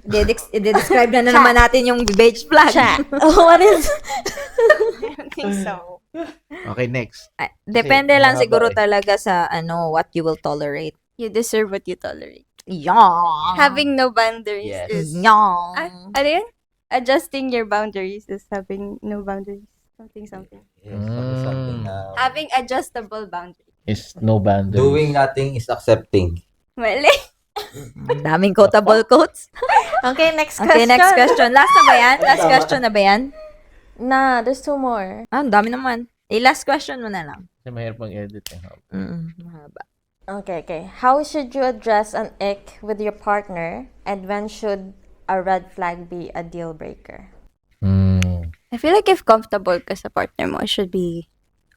[SPEAKER 2] I-describe na naman natin yung beige flag.
[SPEAKER 4] What is
[SPEAKER 5] I don't think so.
[SPEAKER 3] Okay, next.
[SPEAKER 2] Depende
[SPEAKER 3] Kasi
[SPEAKER 2] lang
[SPEAKER 3] mahaba
[SPEAKER 2] siguro
[SPEAKER 3] eh.
[SPEAKER 2] talaga sa what you will tolerate.
[SPEAKER 5] You deserve what you tolerate.
[SPEAKER 2] Yeah.
[SPEAKER 5] Having no boundaries
[SPEAKER 3] Yes.
[SPEAKER 5] is...
[SPEAKER 2] Yeah.
[SPEAKER 5] Ano yun? Adjusting your boundaries is having no boundaries. Something.
[SPEAKER 1] Yes, something,
[SPEAKER 5] Having adjustable boundaries.
[SPEAKER 3] Is no boundaries.
[SPEAKER 1] doing nothing is accepting.
[SPEAKER 5] Mali.
[SPEAKER 2] Daming quotable quotes.
[SPEAKER 4] Okay, next question.
[SPEAKER 2] Okay, next question. Last na ba yan? Last question na ba yan?
[SPEAKER 4] Nah, there's two more.
[SPEAKER 2] Ang dami naman. Last question mo na lang.
[SPEAKER 3] Kasi mahirap mag-edit eh.
[SPEAKER 2] Mahaba.
[SPEAKER 4] Okay. How should you address an ick with your partner, and when should a red flag be a deal breaker?
[SPEAKER 3] Mm.
[SPEAKER 5] I feel like if comfortable ka sa partner mo, it should be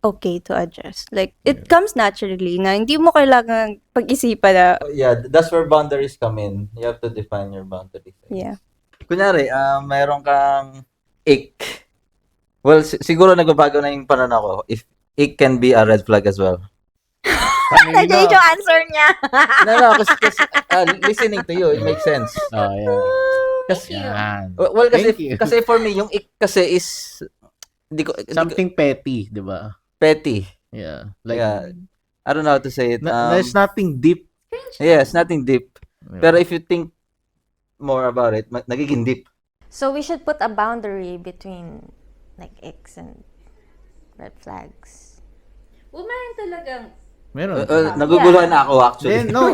[SPEAKER 5] okay to adjust. Like, it comes naturally na hindi mo kailangan pag-isipan na,
[SPEAKER 1] Yeah, that's where boundaries come in. You have to define your boundaries.
[SPEAKER 5] yeah.
[SPEAKER 1] Kunyari, mayroon kang ick. Well, siguro nagbabago na yung pananaw ko. If ick can be a red flag as well.
[SPEAKER 2] Nandiyan yung answer niya.
[SPEAKER 1] No, kasi listening to you, it makes sense.
[SPEAKER 3] Oh, yeah.
[SPEAKER 1] Kasi,
[SPEAKER 3] Yan.
[SPEAKER 1] well,
[SPEAKER 3] Thank you.
[SPEAKER 1] kasi for me, yung ick kasi is, hindi ko,
[SPEAKER 3] Something petty, di ba?
[SPEAKER 1] petty.
[SPEAKER 3] Yeah. Like,
[SPEAKER 1] Yeah. I don't know how to say it.
[SPEAKER 3] there's nothing deep.
[SPEAKER 1] Yes, nothing deep. Pero if you think more about it, nagiging deep.
[SPEAKER 4] So we should put a boundary between like icks and red flags.
[SPEAKER 5] Meron talagang,
[SPEAKER 3] Meron.
[SPEAKER 1] Naguguluhan na ako actually.
[SPEAKER 3] Then, no.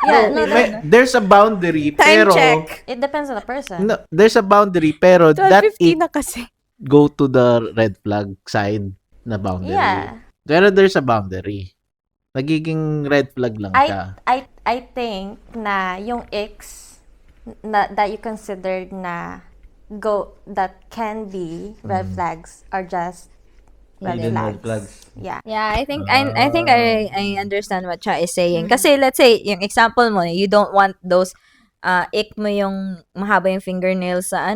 [SPEAKER 4] Yeah, no,
[SPEAKER 3] There's a boundary,
[SPEAKER 5] Time
[SPEAKER 3] pero
[SPEAKER 5] check.
[SPEAKER 4] it depends on the person.
[SPEAKER 3] no, there's a boundary, pero that
[SPEAKER 5] 12:50
[SPEAKER 3] it
[SPEAKER 5] na kasi.
[SPEAKER 3] go to the red flag side na boundary.
[SPEAKER 4] Yeah.
[SPEAKER 3] Pero there's a boundary. Nagiging red flag lang siya.
[SPEAKER 4] I think na yung ex na that you considered na that can be red flags are just red
[SPEAKER 1] Hidden
[SPEAKER 4] flags.
[SPEAKER 1] red flags.
[SPEAKER 4] Yeah.
[SPEAKER 2] Yeah, I think I understand what Cha is saying. Kasi let's say yung example mo, you don't want those ick mo yung mahaba yung fingernails sa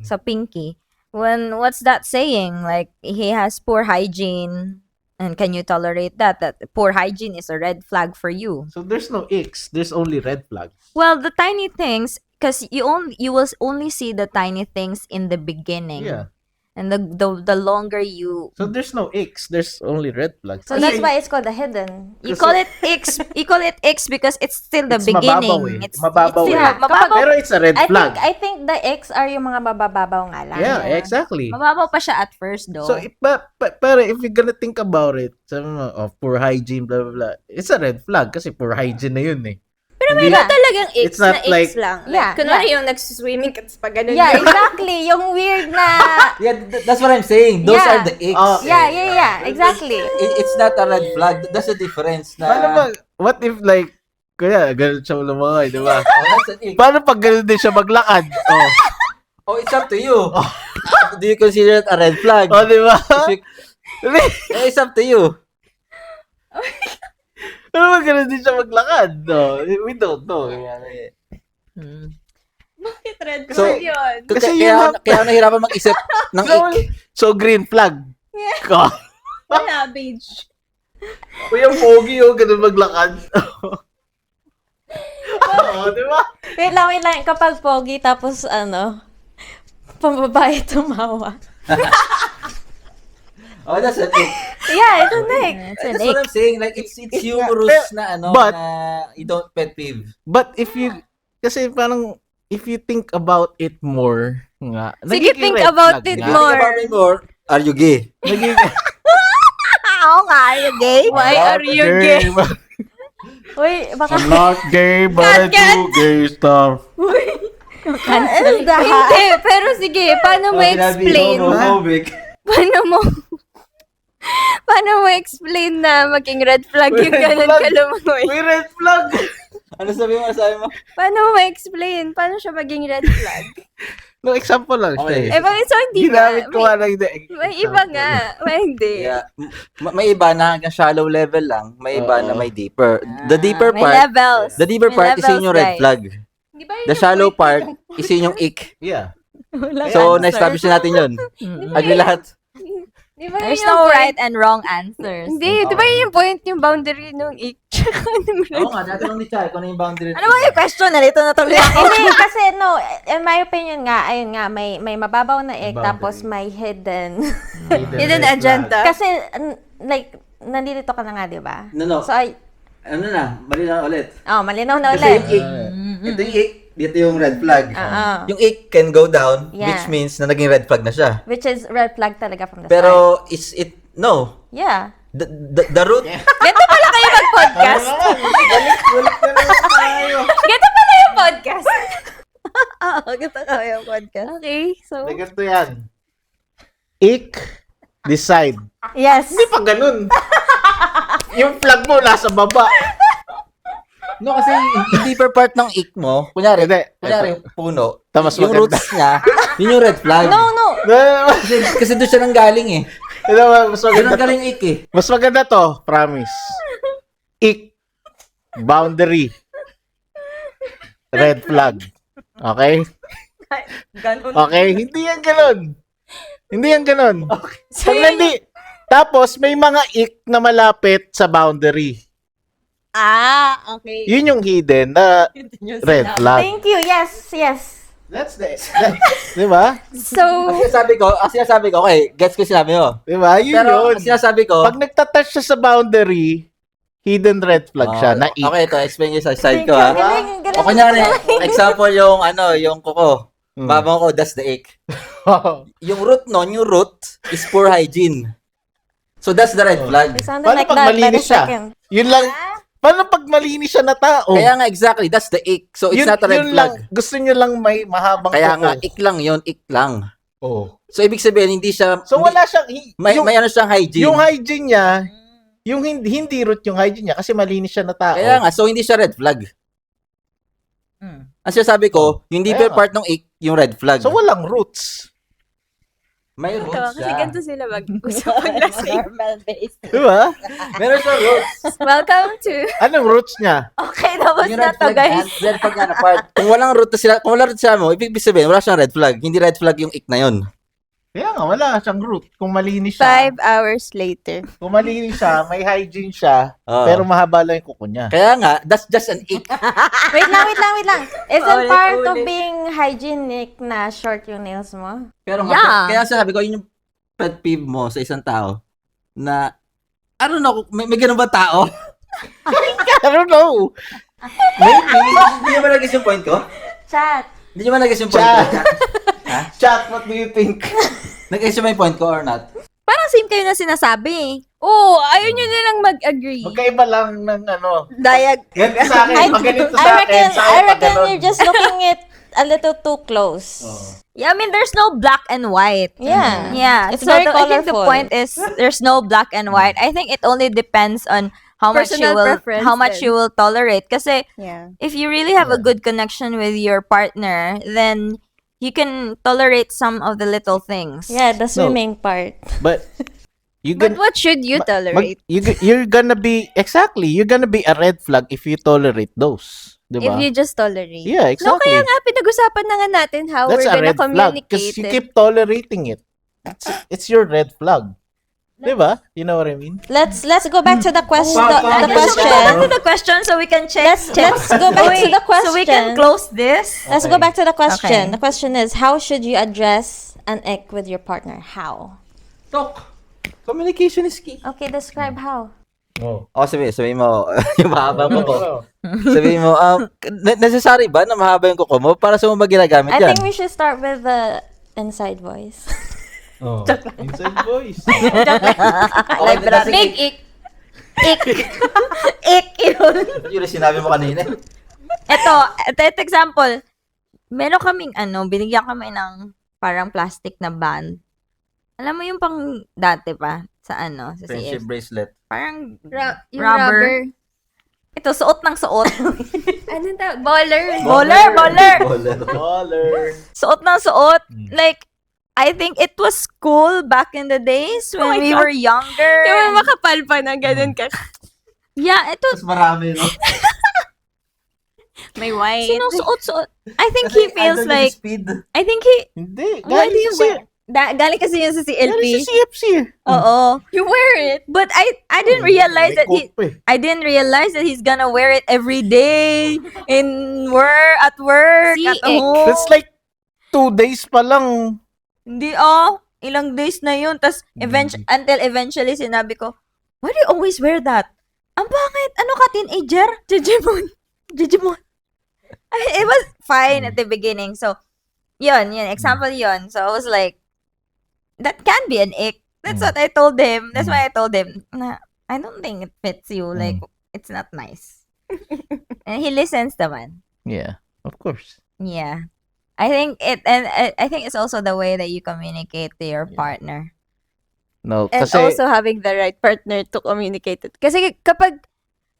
[SPEAKER 2] sa pinky. When what's that saying? Like he has poor hygiene, and can you tolerate that? That poor hygiene is a red flag for you.
[SPEAKER 3] So there's no X, there's only red flag.
[SPEAKER 2] Well, the tiny things, because you will only see the tiny things in the beginning.
[SPEAKER 3] Yeah.
[SPEAKER 2] And the longer you
[SPEAKER 3] So there's no X, there's only red flag.
[SPEAKER 4] So that's why it's called the hidden.
[SPEAKER 2] you
[SPEAKER 3] Kasi-
[SPEAKER 2] call it X because it's still the
[SPEAKER 3] It's
[SPEAKER 2] beginning.
[SPEAKER 3] mababaw eh.
[SPEAKER 2] It's
[SPEAKER 3] Mababaw
[SPEAKER 2] still
[SPEAKER 3] eh.
[SPEAKER 2] mababaw.
[SPEAKER 3] Pero it's a red flag.
[SPEAKER 4] I think the ex are yung mga mabababaw nga lang.
[SPEAKER 3] Yeah, exactly.
[SPEAKER 2] Mababaw pa siya at first though.
[SPEAKER 3] So, pero if you're gonna think about it, sabi mo, poor hygiene, blah, blah, blah, it's a red flag kasi poor hygiene na yun eh.
[SPEAKER 5] Pero may iba talagang X
[SPEAKER 3] It's not
[SPEAKER 5] na
[SPEAKER 3] like-
[SPEAKER 5] X lang.
[SPEAKER 4] Yeah,
[SPEAKER 5] Kunwari yung nagsuswimming ka, tapos pag ganun
[SPEAKER 4] Yeah,
[SPEAKER 5] yung-
[SPEAKER 4] exactly. Yung weird na...
[SPEAKER 1] Yeah, that's what I'm saying. Those
[SPEAKER 4] Yeah.
[SPEAKER 1] are the icks.
[SPEAKER 3] Oh,
[SPEAKER 4] Yeah, exactly.
[SPEAKER 1] It's not a red flag. That's the difference. Na,
[SPEAKER 3] Paano ba, what if like, kaya, ganun siya lumangay, di ba?
[SPEAKER 1] Oh, that's an ick.
[SPEAKER 3] Paano pag ganun din siya maglakad? Oh,
[SPEAKER 1] Oh, it's up to you. Do you consider it a red flag?
[SPEAKER 3] oh di ba?
[SPEAKER 1] If you- it's up to you.
[SPEAKER 3] Paano pag ganun din siya maglakad? No, we don't know.
[SPEAKER 5] Bakit red
[SPEAKER 1] So,
[SPEAKER 5] flag yun?
[SPEAKER 3] Kasi
[SPEAKER 1] kaya,
[SPEAKER 3] yun
[SPEAKER 1] kaya ako nahirapan mag-isip ng ick.
[SPEAKER 3] So, green flag. Ko.
[SPEAKER 5] Wala, beige.
[SPEAKER 3] Kuya Pogi, oh, ganun maglakad. Oo, di ba?
[SPEAKER 4] Wait lang. Kapag pogi, tapos pambabae tumawa.
[SPEAKER 1] Oh, that's an ick.
[SPEAKER 4] Yeah, it's a neck.
[SPEAKER 1] That's what I'm saying. Like, it's humorous na
[SPEAKER 3] But-
[SPEAKER 1] na you don't pet peeve.
[SPEAKER 3] But if you, kasi parang, if you think about it more, nga,
[SPEAKER 5] Sige,
[SPEAKER 3] nagiging
[SPEAKER 5] think
[SPEAKER 3] red
[SPEAKER 5] about
[SPEAKER 3] flag
[SPEAKER 5] it
[SPEAKER 3] nga.
[SPEAKER 5] more.
[SPEAKER 1] Think about it more. Are you gay?
[SPEAKER 3] Nagiging,
[SPEAKER 2] Oo nga, are you gay?
[SPEAKER 5] Why are you gay?
[SPEAKER 4] Uy, baka...
[SPEAKER 3] I'm not gay, but I do gay stuff.
[SPEAKER 5] Hindi, pero sige, paano mo explain?
[SPEAKER 1] Homophobic.
[SPEAKER 5] Paano mo explain na maging red flag yung
[SPEAKER 3] Red
[SPEAKER 5] ganun
[SPEAKER 3] flag.
[SPEAKER 5] ka lumangoy?
[SPEAKER 3] May red flag!
[SPEAKER 1] Ano sabi mo?
[SPEAKER 5] Paano mo explain? Paano siya maging red flag?
[SPEAKER 3] No, example lang siya
[SPEAKER 1] Okay.
[SPEAKER 3] eh.
[SPEAKER 5] Bakit so hindi ba?
[SPEAKER 3] Ginamit ko nga lang yung
[SPEAKER 5] May iba nga. May hindi.
[SPEAKER 1] Yeah. May iba na hanggang shallow level lang. May iba
[SPEAKER 3] Oo.
[SPEAKER 1] na may deeper. The deeper
[SPEAKER 2] May
[SPEAKER 1] part,
[SPEAKER 2] levels.
[SPEAKER 1] the deeper
[SPEAKER 2] May
[SPEAKER 1] part is
[SPEAKER 2] levels,
[SPEAKER 1] yun yung red
[SPEAKER 2] guys.
[SPEAKER 1] flag.
[SPEAKER 5] Di ba yun
[SPEAKER 1] The
[SPEAKER 5] yung
[SPEAKER 1] shallow
[SPEAKER 5] point
[SPEAKER 1] part
[SPEAKER 5] ng-
[SPEAKER 1] is yun yung ick.
[SPEAKER 3] Yeah.
[SPEAKER 5] Wala
[SPEAKER 1] So,
[SPEAKER 5] answer.
[SPEAKER 1] na-establish na natin yun. Agli lahat.
[SPEAKER 5] Di ba
[SPEAKER 2] There's
[SPEAKER 5] yun yung
[SPEAKER 2] no
[SPEAKER 5] point?
[SPEAKER 2] right and wrong answers.
[SPEAKER 5] Hindi, di ba yun yung point, yung boundary nung ik? Tsaka nung red
[SPEAKER 1] Oo nga, dati lang ni Chay, kung ano yung boundary.
[SPEAKER 2] Ano ba yung question? Nalito na tuloy ako.
[SPEAKER 4] Hindi, kasi no, in my opinion nga, ayun nga, may mababaw na egg,
[SPEAKER 3] Boundary.
[SPEAKER 4] tapos may hidden.
[SPEAKER 5] Hidden agenda.
[SPEAKER 4] Kasi, like, nandito ka na nga, di ba?
[SPEAKER 1] No.
[SPEAKER 4] So,
[SPEAKER 1] Ano na, mali na ulit.
[SPEAKER 4] malinaw na
[SPEAKER 1] Kasi
[SPEAKER 4] ulit.
[SPEAKER 1] yung ick, ito yung ick, dito yung red flag.
[SPEAKER 4] Oo.
[SPEAKER 1] Yung ick can go down,
[SPEAKER 4] Yeah.
[SPEAKER 1] which means na naging red flag na siya.
[SPEAKER 4] Which is red flag talaga from the start.
[SPEAKER 1] Pero, is it, no.
[SPEAKER 4] Yeah.
[SPEAKER 1] The root,
[SPEAKER 5] Ganito pala kayo mag-podcast. Ganito pala yung podcast.
[SPEAKER 2] Oo, ganito ka yung podcast.
[SPEAKER 5] Okay, so...
[SPEAKER 3] Ganito yan. Ik, decide.
[SPEAKER 4] Yes.
[SPEAKER 3] Hindi pa ganun. Yung flag mo nasa baba.
[SPEAKER 1] no, kasi yung deeper part ng ick mo, kunyari,
[SPEAKER 3] Hindi.
[SPEAKER 1] puno,
[SPEAKER 3] Tamas
[SPEAKER 1] yung
[SPEAKER 3] maganda.
[SPEAKER 1] roots niya, yun yung red flag.
[SPEAKER 4] No.
[SPEAKER 1] Kasi doon siya nang galing eh.
[SPEAKER 3] Mas
[SPEAKER 1] Doon
[SPEAKER 3] maganda
[SPEAKER 1] ang galing ick eh.
[SPEAKER 3] Mas maganda to, promise. Ik, boundary, red flag. Okay?
[SPEAKER 5] Ganun.
[SPEAKER 3] Okay? Hindi yan ganun. Hindi yan ganun.
[SPEAKER 5] So,
[SPEAKER 3] Pag hindi, tapos may mga ik na malapit sa boundary.
[SPEAKER 5] okay.
[SPEAKER 3] Yun yung hidden na red flag.
[SPEAKER 4] Thank you. Yes.
[SPEAKER 3] That's di ba?
[SPEAKER 5] So,
[SPEAKER 1] Ang sinasabi ko, okay, gets ko yung sinabi mo.
[SPEAKER 3] Di ba? Yun
[SPEAKER 1] Pero
[SPEAKER 3] yun.
[SPEAKER 1] ang sinasabi ko,
[SPEAKER 3] Pag nagtatouch siya sa boundary, hidden red flag siya na ik.
[SPEAKER 1] okay, ito, explain nyo sa side
[SPEAKER 4] Thank
[SPEAKER 1] ko
[SPEAKER 4] you.
[SPEAKER 1] ha.
[SPEAKER 4] Galing.
[SPEAKER 1] O kunyari, example yung kuko.
[SPEAKER 3] Hmm.
[SPEAKER 1] Babang ko, that's the ick. Yung root nun, yung root is poor hygiene. So that's the red flag.
[SPEAKER 4] It sounded
[SPEAKER 3] Paano
[SPEAKER 4] like
[SPEAKER 3] pag
[SPEAKER 4] that.
[SPEAKER 3] malinis
[SPEAKER 4] By the
[SPEAKER 3] siya?
[SPEAKER 4] second.
[SPEAKER 3] Yun lang. Paano pag malinis siya na tao?
[SPEAKER 1] Kaya nga, exactly. That's the ick. So, it's
[SPEAKER 3] Yun-
[SPEAKER 1] not a red
[SPEAKER 3] yun
[SPEAKER 1] flag.
[SPEAKER 3] lang, gusto nyo lang may mahabang
[SPEAKER 1] Kaya
[SPEAKER 3] kuko.
[SPEAKER 1] nga, ick lang yun. Ick lang.
[SPEAKER 3] Oh.
[SPEAKER 1] So, ibig sabihin, hindi siya...
[SPEAKER 3] So wala siyang
[SPEAKER 1] May ano siyang hygiene.
[SPEAKER 3] yung hygiene niya, yung hindi root yung hygiene niya kasi malinis siya na tao.
[SPEAKER 1] Kaya nga, so hindi siya red flag. Ang sinasabi ko, yung
[SPEAKER 3] Kaya
[SPEAKER 1] deeper
[SPEAKER 3] nga.
[SPEAKER 1] part ng ick, yung red flag.
[SPEAKER 3] So walang roots.
[SPEAKER 1] may
[SPEAKER 5] Ito,
[SPEAKER 1] roots
[SPEAKER 5] kasi
[SPEAKER 1] siya.
[SPEAKER 5] ganito sila mag-usapan lasing.
[SPEAKER 2] Normal base.
[SPEAKER 3] Di ba?
[SPEAKER 1] Meron siya roots.
[SPEAKER 5] Welcome to...
[SPEAKER 3] Anong roots niya?
[SPEAKER 2] Okay, tapos
[SPEAKER 1] Yung
[SPEAKER 2] na
[SPEAKER 1] red
[SPEAKER 2] to,
[SPEAKER 1] flag
[SPEAKER 2] guys.
[SPEAKER 1] yan, red flag yan apart. Kung walang root na sila, kung walang root sila mo, ibig sabihin, wala siyang red flag. Hindi red flag yung ick na yun.
[SPEAKER 3] Kaya nga, wala siyang root. Kung malinis siya,
[SPEAKER 5] 5 hours later.
[SPEAKER 3] kung malinis siya, may hygiene siya,
[SPEAKER 1] Oo.
[SPEAKER 3] pero mahaba lang yung kuko niya.
[SPEAKER 1] Kaya nga, that's just an ick.
[SPEAKER 4] Wait lang. Isn't
[SPEAKER 2] Ulit,
[SPEAKER 4] part of
[SPEAKER 2] ulit.
[SPEAKER 4] being hygienic na short yung nails mo?
[SPEAKER 1] Pero nga,
[SPEAKER 2] Yeah.
[SPEAKER 1] kaya sabi ko, yun yung pet peeve mo sa isang tao na, I don't know, may ganun ba tao?
[SPEAKER 3] I don't know.
[SPEAKER 1] Maybe. Hindi nyo ba nag-guess yung point ko?
[SPEAKER 4] Chat.
[SPEAKER 1] Hindi nyo ba nag-guess yung point
[SPEAKER 3] Chat.
[SPEAKER 1] ko?
[SPEAKER 3] Chat, what do you think?
[SPEAKER 1] Nag-guess yung point ko or not?
[SPEAKER 2] Parang same kayo na sinasabi.
[SPEAKER 5] Oo, ayaw nyo nilang mag-agree.
[SPEAKER 3] Magkaiba lang ng ano.
[SPEAKER 2] Diag.
[SPEAKER 3] Ganito sa akin, pag ganito sa akin, sa
[SPEAKER 4] I
[SPEAKER 3] akin, pag
[SPEAKER 4] reckon
[SPEAKER 3] ganon.
[SPEAKER 4] you're just looking it a little too close.
[SPEAKER 2] Yeah, I mean, there's no black and white.
[SPEAKER 4] Yeah.
[SPEAKER 2] Yeah.
[SPEAKER 4] It's
[SPEAKER 2] so
[SPEAKER 4] very
[SPEAKER 2] I think the
[SPEAKER 4] colorful.
[SPEAKER 2] point is there's no black and white. I think it only depends on how much you
[SPEAKER 5] Personal
[SPEAKER 2] will
[SPEAKER 5] preference
[SPEAKER 2] how much
[SPEAKER 5] din.
[SPEAKER 2] you will tolerate. Kasi
[SPEAKER 5] Yeah.
[SPEAKER 2] if you really have a good connection with your partner, then you can tolerate some of the little things.
[SPEAKER 4] Yeah, the
[SPEAKER 3] No.
[SPEAKER 4] swimming part.
[SPEAKER 3] But, you
[SPEAKER 5] But
[SPEAKER 3] can,
[SPEAKER 5] what should you tolerate?
[SPEAKER 3] you're gonna be, exactly, you're gonna be a red flag if you tolerate those.
[SPEAKER 5] If
[SPEAKER 3] Diba?
[SPEAKER 5] you just tolerate.
[SPEAKER 3] Yeah,
[SPEAKER 5] No,
[SPEAKER 3] exactly.
[SPEAKER 5] kaya nga, pinag-usapan na nga natin how
[SPEAKER 3] That's
[SPEAKER 5] we're
[SPEAKER 3] a
[SPEAKER 5] gonna
[SPEAKER 3] red flag.
[SPEAKER 5] communicate
[SPEAKER 3] Because you
[SPEAKER 5] it.
[SPEAKER 3] keep tolerating it. It's your red flag. Diba? You know what I mean?
[SPEAKER 4] Let's go back to the question.
[SPEAKER 3] Wow,
[SPEAKER 4] The
[SPEAKER 3] wow.
[SPEAKER 2] Let's go
[SPEAKER 4] question.
[SPEAKER 2] back to the question so we can check.
[SPEAKER 4] Let's go back to the question.
[SPEAKER 2] So we can close this.
[SPEAKER 4] Let's go back to the question.
[SPEAKER 2] Okay.
[SPEAKER 4] The question is, how should you address an ick with your partner? How?
[SPEAKER 1] Talk. Communication is key.
[SPEAKER 4] Okay, describe how.
[SPEAKER 3] Oh.
[SPEAKER 1] O, sabihin mo, yung mahaba mo ko. Sabihin mo, necessary ba na mahaba yung kuko mo para sa mo ba ginagamit
[SPEAKER 4] I
[SPEAKER 1] yan?
[SPEAKER 4] think we should start with the inside voice.
[SPEAKER 3] Oh. Inside voice.
[SPEAKER 1] Okay, that's
[SPEAKER 5] Big
[SPEAKER 1] it.
[SPEAKER 5] ick.
[SPEAKER 2] Ik yun.
[SPEAKER 1] Yun yung sinabi mo kanina.
[SPEAKER 2] Ito example. Meron kaming binigyan kami ng parang plastic na band. Alam mo yung pang dati pa sa sa
[SPEAKER 1] Friendship
[SPEAKER 2] CF.
[SPEAKER 1] bracelet.
[SPEAKER 2] Parang
[SPEAKER 5] Yung
[SPEAKER 2] rubber.
[SPEAKER 5] rubber.
[SPEAKER 2] Ito, suot ng suot.
[SPEAKER 5] Anong tawag? Baller.
[SPEAKER 2] Baller.
[SPEAKER 3] Baller.
[SPEAKER 2] Suot ng suot. Like, I think it was cool back in the days when
[SPEAKER 5] my
[SPEAKER 2] we
[SPEAKER 5] God.
[SPEAKER 2] were younger.
[SPEAKER 5] Yung makapal pa na ganun ka.
[SPEAKER 2] Yeah, ito,
[SPEAKER 1] Mas marami, no?
[SPEAKER 5] May white.
[SPEAKER 2] sinusuot-suot. I think he feels like,
[SPEAKER 1] Speed.
[SPEAKER 2] I think he,
[SPEAKER 3] Hindi.
[SPEAKER 2] why do
[SPEAKER 3] Galing
[SPEAKER 2] you
[SPEAKER 3] sa
[SPEAKER 2] wear? Galing kasi yun sa
[SPEAKER 3] Galing
[SPEAKER 2] CLP.
[SPEAKER 3] sa CFC.
[SPEAKER 2] Oo.
[SPEAKER 5] You wear it.
[SPEAKER 2] But I didn't realize
[SPEAKER 3] May
[SPEAKER 2] that he,
[SPEAKER 3] coke pa eh.
[SPEAKER 2] I didn't realize that he's gonna wear it every day in work, at work,
[SPEAKER 5] See,
[SPEAKER 2] at
[SPEAKER 5] ick.
[SPEAKER 2] home.
[SPEAKER 3] That's like 2 days pa lang.
[SPEAKER 2] Hindi ilang days na yun. Tapos until eventually sinabi ko, why do you always wear that? Ang bakit? Ano ka, teenager? Digimon. It was fine at the beginning. So, yun, example yun. So, I was like, that can be an ick. That's what I told him. That's why I told him, na, I don't think it fits you. Like, it's not nice. And he listens naman.
[SPEAKER 3] Yeah, of course.
[SPEAKER 2] Yeah. I think I think it's also the way that you communicate to your partner.
[SPEAKER 3] No,
[SPEAKER 5] And
[SPEAKER 3] kasi
[SPEAKER 5] also having the right partner to communicate it. Kasi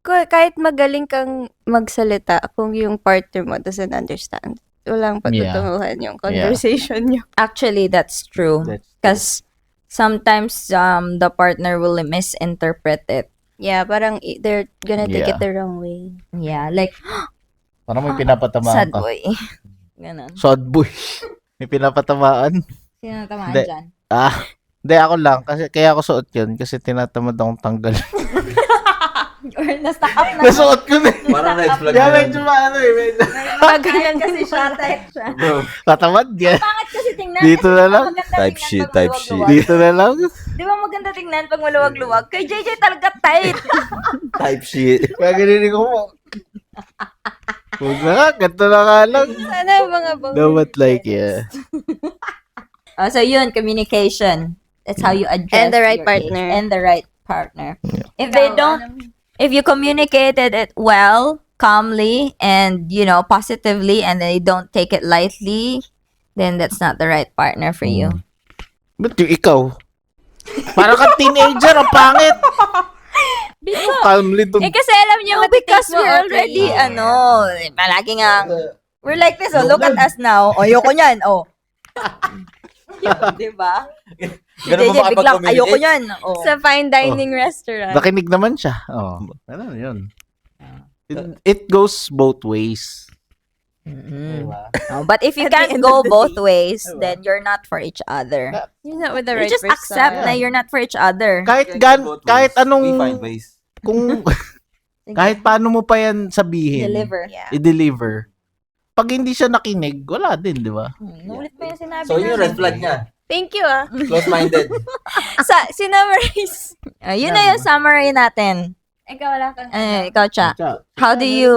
[SPEAKER 5] kahit magaling kang magsalita, kung yung partner mo doesn't understand, walang patutunguhan yung conversation nyo.
[SPEAKER 2] Actually, that's true. Because sometimes the partner will misinterpret it.
[SPEAKER 5] Yeah, parang they're gonna take
[SPEAKER 3] Yeah.
[SPEAKER 5] it the wrong way.
[SPEAKER 2] Yeah, like,
[SPEAKER 3] parang may pinapatamaan
[SPEAKER 2] sad
[SPEAKER 3] ka.
[SPEAKER 2] boy. Ganon.
[SPEAKER 3] Sad boy. May pinapatamaan.
[SPEAKER 2] Sino natamaan
[SPEAKER 3] Hindi.
[SPEAKER 2] dyan?
[SPEAKER 3] Hindi ako lang. Kasi, kaya ako suot yun. Kasi tinatamad akong tanggal.
[SPEAKER 2] Or na-stuck up na.
[SPEAKER 3] Nasuot ko na.
[SPEAKER 1] Parang red flag
[SPEAKER 3] Kaya
[SPEAKER 1] na
[SPEAKER 3] medyo maano eh. Medyo
[SPEAKER 2] Magalan kasi siya, type siya.
[SPEAKER 1] Bro,
[SPEAKER 3] tatamad yan.
[SPEAKER 2] Pangit kasi tingnan.
[SPEAKER 3] Dito na lang.
[SPEAKER 2] Maganda
[SPEAKER 1] Type
[SPEAKER 2] tingnan
[SPEAKER 1] shit,
[SPEAKER 2] pag
[SPEAKER 1] type
[SPEAKER 2] maluwag-luwag.
[SPEAKER 3] Dito na lang.
[SPEAKER 2] Di ba maganda tingnan pag maluwag-luwag? Kay JJ talaga tight.
[SPEAKER 1] type shit.
[SPEAKER 3] Kaya ganinin ko mo. Huwag na nga. Ganito na nga lang.
[SPEAKER 5] Sana mga
[SPEAKER 3] Dapat like, yeah.
[SPEAKER 2] So yun, communication. That's how you address
[SPEAKER 5] And the right
[SPEAKER 2] your
[SPEAKER 5] partner.
[SPEAKER 2] age. And the right partner. If they don't, If you communicated it well, calmly, and positively, and they don't take it lightly, then that's not the right partner for you.
[SPEAKER 3] Ba't yung ikaw? Parang ka teenager, ang pangit. Calmly to.
[SPEAKER 2] Kasi alam niyo, because we're already, palagi nga, we're like this, look at us now. Ayoko niyan, Diba?
[SPEAKER 1] Ganun mo
[SPEAKER 2] biglang,
[SPEAKER 1] makapag-communicate?
[SPEAKER 2] ayoko niyan.
[SPEAKER 5] Sa fine dining restaurant.
[SPEAKER 3] Nakinig naman siya. Ano yun? It goes both ways. Diba?
[SPEAKER 2] But if you
[SPEAKER 5] At the
[SPEAKER 2] can't
[SPEAKER 5] end
[SPEAKER 2] go
[SPEAKER 5] of the
[SPEAKER 2] both
[SPEAKER 5] day.
[SPEAKER 2] ways, then you're not for each other.
[SPEAKER 5] You're not with the
[SPEAKER 2] You
[SPEAKER 5] right
[SPEAKER 2] just
[SPEAKER 5] person.
[SPEAKER 2] accept na you're not for each other.
[SPEAKER 3] Kahit
[SPEAKER 1] We find
[SPEAKER 3] anong
[SPEAKER 1] ways.
[SPEAKER 3] kung kahit paano mo pa yan sabihin,
[SPEAKER 2] Deliver.
[SPEAKER 5] Yeah.
[SPEAKER 3] i-deliver. Pag hindi siya nakinig, wala din, di ba?
[SPEAKER 2] Nulit pa yung sinabi
[SPEAKER 1] So, yun yung red
[SPEAKER 2] namin.
[SPEAKER 1] flag niya.
[SPEAKER 5] Thank you,
[SPEAKER 1] Close-minded.
[SPEAKER 5] Sinummarize.
[SPEAKER 2] Yun na yung summary natin.
[SPEAKER 5] Ikaw wala kang
[SPEAKER 2] Ikaw, Cha. How do you,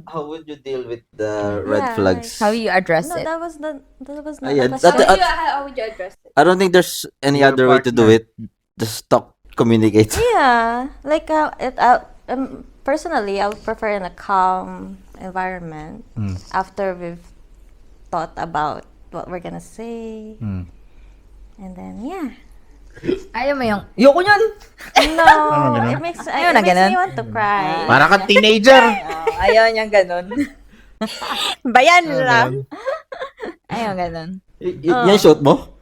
[SPEAKER 1] How would you deal with the red
[SPEAKER 4] Yeah,
[SPEAKER 1] flags?
[SPEAKER 2] how you address
[SPEAKER 4] No,
[SPEAKER 2] it?
[SPEAKER 4] that was not
[SPEAKER 1] Ayan,
[SPEAKER 4] the question.
[SPEAKER 5] how would you address it?
[SPEAKER 1] I don't think there's any
[SPEAKER 3] Your
[SPEAKER 1] other way to do
[SPEAKER 3] partner.
[SPEAKER 1] it. Just talk, communicate.
[SPEAKER 4] Yeah, like personally, I would prefer in a calm environment after we've thought about what we're gonna say, and then
[SPEAKER 2] Ayaw mo yung, yoko yun!
[SPEAKER 4] no,
[SPEAKER 3] ganun?
[SPEAKER 4] it makes
[SPEAKER 2] Ayaw
[SPEAKER 4] it
[SPEAKER 2] na
[SPEAKER 4] makes
[SPEAKER 2] ganun?
[SPEAKER 4] me want to cry.
[SPEAKER 3] Para kang teenager.
[SPEAKER 2] Ayaw niyang ganun.
[SPEAKER 5] Bayan lang.
[SPEAKER 2] Ayaw ganun.
[SPEAKER 1] Yan shoot mo?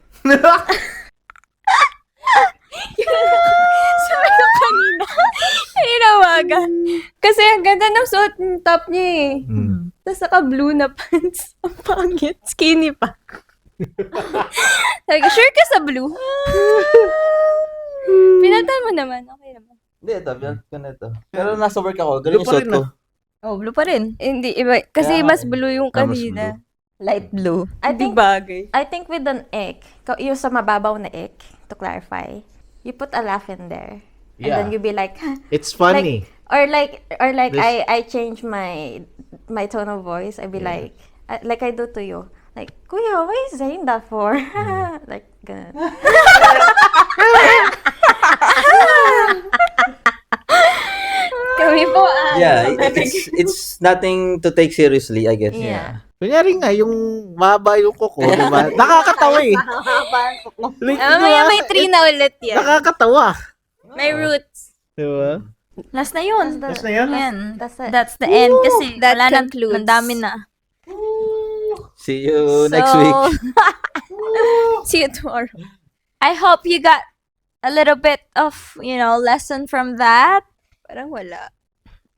[SPEAKER 5] Sabi ko kanina. Kanina umaga. Kasi ang ganda ng suot ng top niya eh. Tapos naka-blue na pants. Ang pangit. Skinny pa. Sabi ko, sure ka sa blue? Pinatan mo naman. Okay naman.
[SPEAKER 1] Hindi, ito. Biyart ko na ito. Pero nasa work ako. Ganun yung
[SPEAKER 3] Blue pa
[SPEAKER 1] shoot
[SPEAKER 3] rin,
[SPEAKER 1] ko.
[SPEAKER 2] Blue pa rin.
[SPEAKER 5] Hindi, iba. Kasi
[SPEAKER 1] Kaya
[SPEAKER 5] mas
[SPEAKER 1] nga eh.
[SPEAKER 5] blue yung
[SPEAKER 3] Ah, mas
[SPEAKER 5] kanina.
[SPEAKER 2] Light blue.
[SPEAKER 4] I
[SPEAKER 5] Hindi
[SPEAKER 4] think
[SPEAKER 5] bagay.
[SPEAKER 4] I think with an ick, yung sa mababaw na ick, to clarify, you put a laugh in there, and
[SPEAKER 3] Yeah.
[SPEAKER 4] then you be like,
[SPEAKER 3] It's funny.
[SPEAKER 4] or like
[SPEAKER 3] This-
[SPEAKER 4] I change my tone of voice. I be like I do to you, like, Kuya, why are you saying that for? Like, ganun.
[SPEAKER 5] Kami po,
[SPEAKER 1] Yeah, it's nothing to take seriously, I guess.
[SPEAKER 4] Yeah.
[SPEAKER 3] Kunyari nga, yung mahaba yung kuko, di ba? Nakakatawa eh. Like,
[SPEAKER 5] mamaya may 3 na ulit yan.
[SPEAKER 3] Nakakatawa.
[SPEAKER 5] May roots.
[SPEAKER 3] Di ba?
[SPEAKER 2] Last na yun.
[SPEAKER 3] That's na yun?
[SPEAKER 2] Yan.
[SPEAKER 4] That's it.
[SPEAKER 2] That's the end kasi
[SPEAKER 5] That
[SPEAKER 2] wala
[SPEAKER 5] concludes.
[SPEAKER 2] ang dami na.
[SPEAKER 1] See you next week.
[SPEAKER 5] See you tomorrow.
[SPEAKER 2] I hope you got a little bit of, lesson from that.
[SPEAKER 5] Parang wala.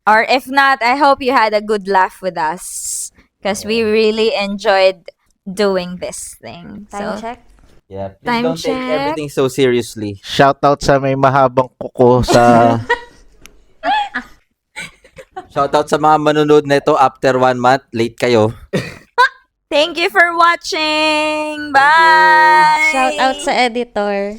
[SPEAKER 2] Or if not, I hope you had a good laugh with us. Because we really enjoyed doing this thing.
[SPEAKER 4] Time
[SPEAKER 2] So,
[SPEAKER 4] check.
[SPEAKER 1] Yeah, please
[SPEAKER 2] Time
[SPEAKER 1] don't take
[SPEAKER 2] check.
[SPEAKER 1] everything so seriously.
[SPEAKER 3] Shoutout sa may mahabang kuko sa...
[SPEAKER 1] Shoutout sa mga manonood na ito after 1 month. Late kayo.
[SPEAKER 2] thank you for watching. Bye!
[SPEAKER 4] Shout out sa editor.